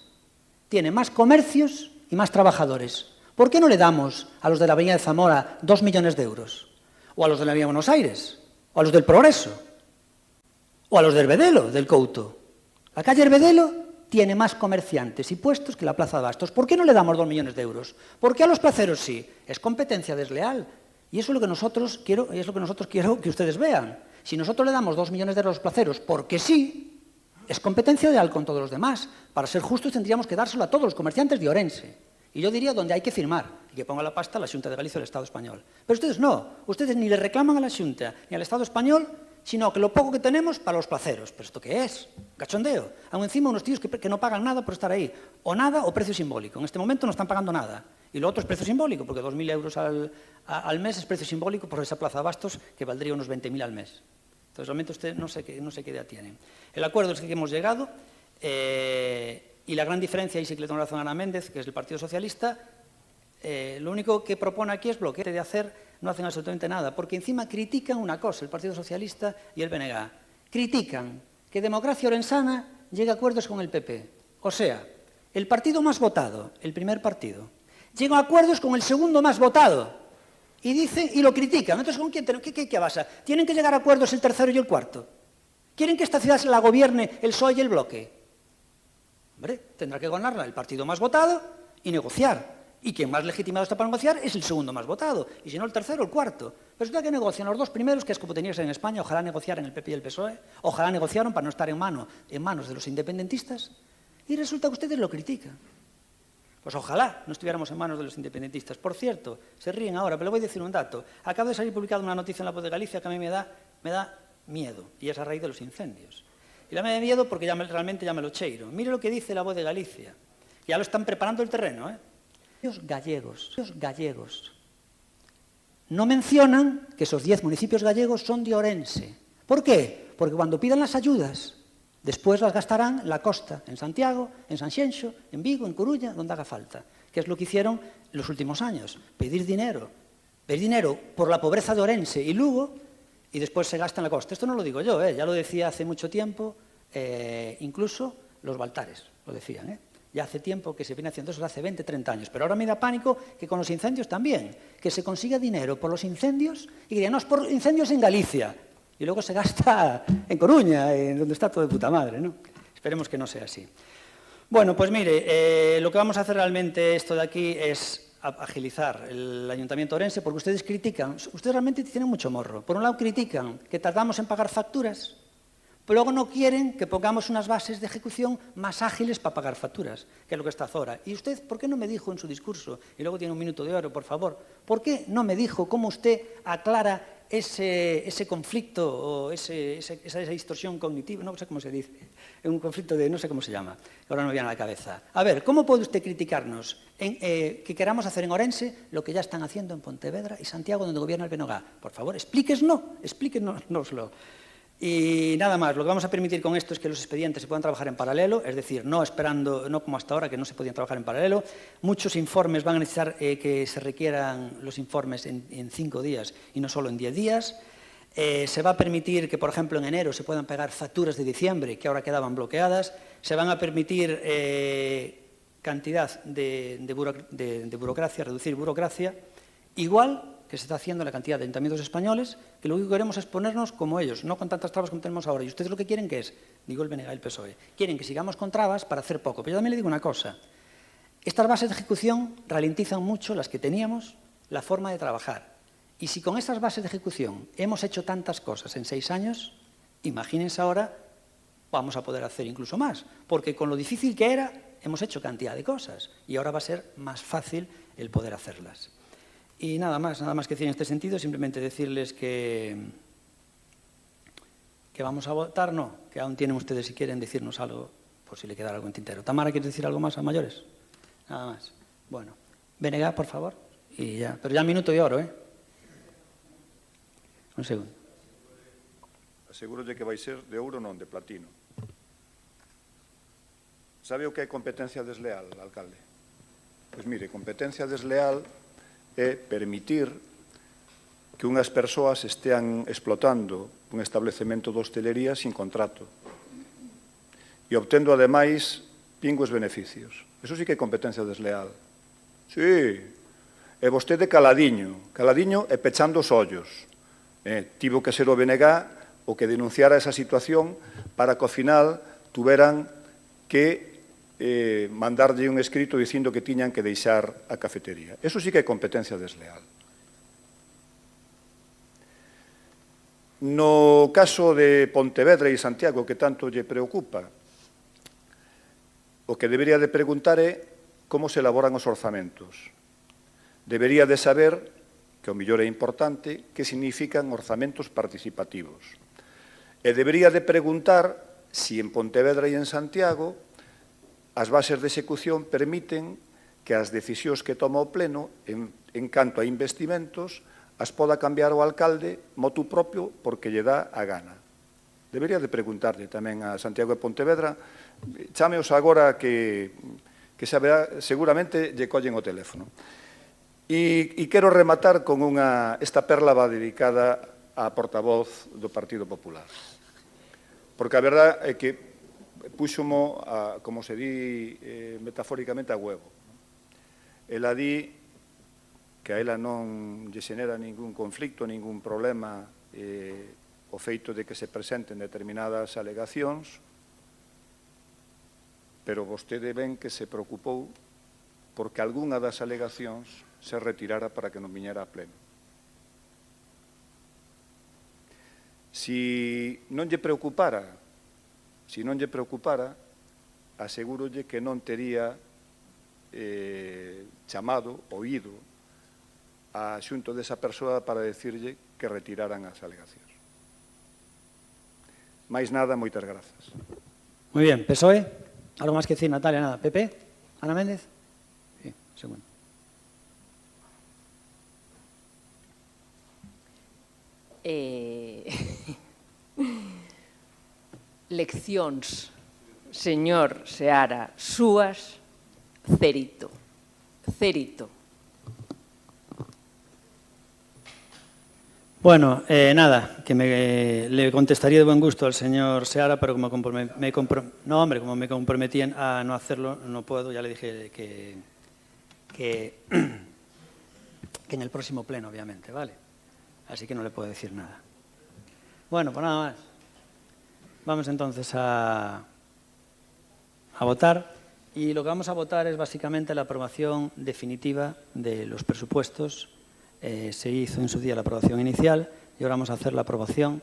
comercios y más trabajadores. ¿Por qué no le damos a los de la avenida de Zamora 2 millones de euros? O a los de la avenida de Buenos Aires, o a los del Progreso, o a los del Herbedelo, del Couto. La calle Herbedelo tiene más comerciantes y puestos que la Plaza de Abastos. ¿Por qué no le damos 2 millones de euros? ¿Por qué a los placeros sí? Es competencia desleal. Y eso es lo que nosotros quiero que ustedes vean. Si nosotros le damos 2 millones de euros a los placeros porque sí, es competencia desleal con todos los demás. Para ser justos tendríamos que dárselo a todos los comerciantes de Ourense. Y yo diría donde hay que firmar y que ponga la pasta la Xunta de Galicia o el Estado español. Pero ustedes no. Ustedes ni le reclaman a la Xunta ni al Estado español, sino que lo poco que tenemos para los placeros. ¿Pero esto qué es? Cachondeo. Aún encima unos tíos que no pagan nada por estar ahí. O nada o precio simbólico. En este momento no están pagando nada. Y lo otro es precio simbólico, porque 2.000 euros al mes es precio simbólico por esa Plaza de Abastos que valdría unos 20.000 al mes. Entonces, realmente usted no sé qué idea tienen. El acuerdo es que hemos llegado, y la gran diferencia, y sí que le tengo razón a Ana Méndez, que es el Partido Socialista, lo único que propone aquí es bloqueo de hacer, no hacen absolutamente nada, porque encima critican una cosa, el Partido Socialista y el BNG. Critican que Democracia Orensana llegue a acuerdos con el PP. O sea, el partido más votado, el primer partido, llega a acuerdos con el segundo más votado y lo critican. Entonces, ¿con quién? ¿Qué pasa? ¿Tienen que llegar a acuerdos el tercero y el cuarto? ¿Quieren que esta ciudad se la gobierne el PSOE y el Bloque? Hombre, tendrá que ganarla el partido más votado y negociar. Y quien más legitimado está para negociar es el segundo más votado. Y si no, el tercero o el cuarto. Pero resulta que negocian los dos primeros, que es como tenías en España. Ojalá negociaran el PP y el PSOE. Ojalá negociaran para no estar en manos de los independentistas. Y resulta que ustedes lo critican. Pues ojalá no estuviéramos en manos de los independentistas. Por cierto, se ríen ahora, pero le voy a decir un dato. Acaba de salir publicada una noticia en La Voz de Galicia que a mí me da miedo. Y es a raíz de los incendios. Y la me da miedo porque realmente ya me lo cheiro. Mire lo que dice La Voz de Galicia. Ya lo están preparando el terreno, ¿eh? Los gallegos no mencionan que esos 10 municipios gallegos son de Ourense. ¿Por qué? Porque cuando pidan las ayudas, después las gastarán en la costa, en Santiago, en Sanxenxo, en Vigo, en Coruña, donde haga falta. Que es lo que hicieron en los últimos años. Pedir dinero por la pobreza de Ourense y Lugo, y después se gasta en la costa. Esto no lo digo yo, ya lo decía hace mucho tiempo, incluso los Baltares lo decían, Ya hace tiempo que se viene haciendo eso, hace 20, 30 años. Pero ahora me da pánico que con los incendios también, que se consiga dinero por los incendios y que digan, no, es por incendios en Galicia. Y luego se gasta en Coruña, en donde está todo de puta madre, ¿no? Esperemos que no sea así. Bueno, pues mire, lo que vamos a hacer realmente esto de aquí es agilizar el Ayuntamiento de Ourense, porque ustedes critican, ustedes realmente tienen mucho morro. Por un lado critican que tardamos en pagar facturas, pero luego no quieren que pongamos unas bases de ejecución más ágiles para pagar facturas, que es lo que está ahora. Y usted, ¿por qué no me dijo en su discurso, y luego tiene un minuto de oro, por favor, ¿por qué no me dijo cómo usted aclara ese conflicto o esa distorsión cognitiva? No sé cómo se dice, un conflicto de no sé cómo se llama, ahora no me viene a la cabeza. A ver, ¿cómo puede usted criticarnos que queramos hacer en Ourense lo que ya están haciendo en Pontevedra y Santiago, donde gobierna el BNG? Por favor, explíquenoslo. Y nada más, lo que vamos a permitir con esto es que los expedientes se puedan trabajar en paralelo, es decir, no esperando, no como hasta ahora, que no se podían trabajar en paralelo. Muchos informes van a necesitar que se requieran los informes en 5 días y no solo en 10 días. Se va a permitir que, por ejemplo, en enero se puedan pagar facturas de diciembre que ahora quedaban bloqueadas. Se van a permitir cantidad de burocracia, reducir burocracia, igual que se está haciendo en la cantidad de ayuntamientos españoles, que lo único que queremos es ponernos como ellos, no con tantas trabas como tenemos ahora. Y ustedes lo que quieren que es, digo el BNG y el PSOE, quieren que sigamos con trabas para hacer poco. Pero yo también le digo una cosa, estas bases de ejecución ralentizan mucho las que teníamos, la forma de trabajar. Y si con estas bases de ejecución hemos hecho tantas cosas en 6 años, imagínense ahora, vamos a poder hacer incluso más, porque con lo difícil que era, hemos hecho cantidad de cosas y ahora va a ser más fácil el poder hacerlas. Y nada más que decir en este sentido, simplemente decirles que vamos a votar, no, que aún tienen ustedes si quieren decirnos algo, por si le queda algo en tintero. Tamara, ¿quieres decir algo más a mayores? Nada más. Bueno, BNG, por favor, y ya, pero ya minuto y oro, Un segundo. Aseguro que vai ser de ouro, non de platino. Sabe o que é competencia desleal, alcalde? Pois mire, competencia desleal é permitir que unhas persoas estean explotando un establecemento de hostelería sin contrato e obtendo, ademais, pingües beneficios. Eso sí que é competencia desleal. Sí, e vostede caladiño e pechando os ollos. Tivo que ser o BNG o que denunciara esa situación para que ao final tuveran que mandarlle un escrito dicindo que tiñan que deixar a cafetería. Eso sí que é competencia desleal. No caso de Pontevedra e Santiago, que tanto lle preocupa, o que debería de preguntar é como se elaboran os orzamentos. Debería de saber, que o mellor é importante, que significan orzamentos participativos. E debería de preguntar si en Pontevedra e en Santiago as bases de execución permiten que as decisións que toma o Pleno en canto a investimentos as poda cambiar o alcalde motu propio porque lle dá a gana. Debería de preguntarle tamén a Santiago e Pontevedra, chámeos agora que saberá, seguramente lle collen o teléfono. E quero rematar con esta perla va dedicada á portavoz do Partido Popular. Porque a verdade é que púxomo, como se di metafóricamente, a huevo. Ela di que a ela non lle xenera ningún conflicto, ningún problema o feito de que se presenten determinadas alegacións, pero vostede ven que se preocupou porque algunha das alegacións se retirara para que non viñera a pleno. Si non lle preocupara, asegúrolle que non tería chamado, oído, a xunto desa persoa para decirlle que retiraran as alegacións. Máis nada, moitas grazas. Muy bien, PSOE, algo máis que decir, Natalia, nada. PP, Ana Méndez. Sí, segundo. Leccións, señor Seara, súas, cerito. Bueno, nada, que le contestaría de buen gusto al señor Seara, pero como me comprometí a no hacerlo, no puedo, ya le dije que en el próximo pleno, obviamente, ¿vale? Así que no le puedo decir nada. Bueno, pues nada más. Vamos entonces a votar y lo que vamos a votar es básicamente la aprobación definitiva de los presupuestos. Se hizo en su día la aprobación inicial y ahora vamos a hacer la aprobación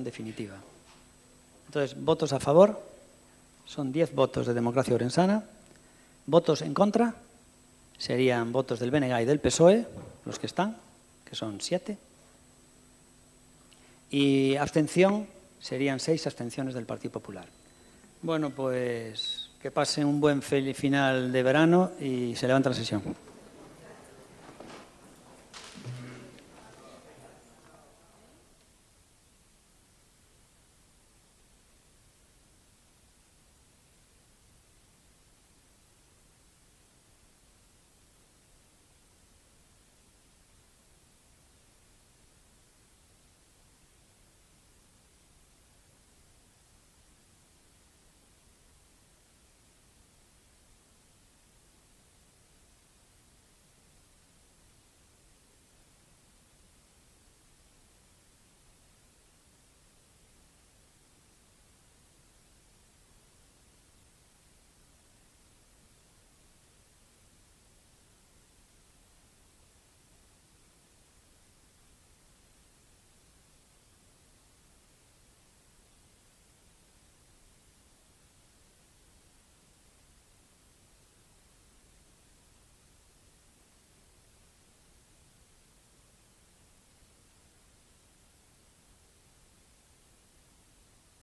definitiva. Entonces, votos a favor, son 10 votos de Democracia Orensana. Votos en contra serían votos del BNG y del PSOE, los que están, que son 7. Y abstención serían 6 abstenciones del Partido Popular. Bueno, pues que pasen un buen final de verano y se levanta la sesión.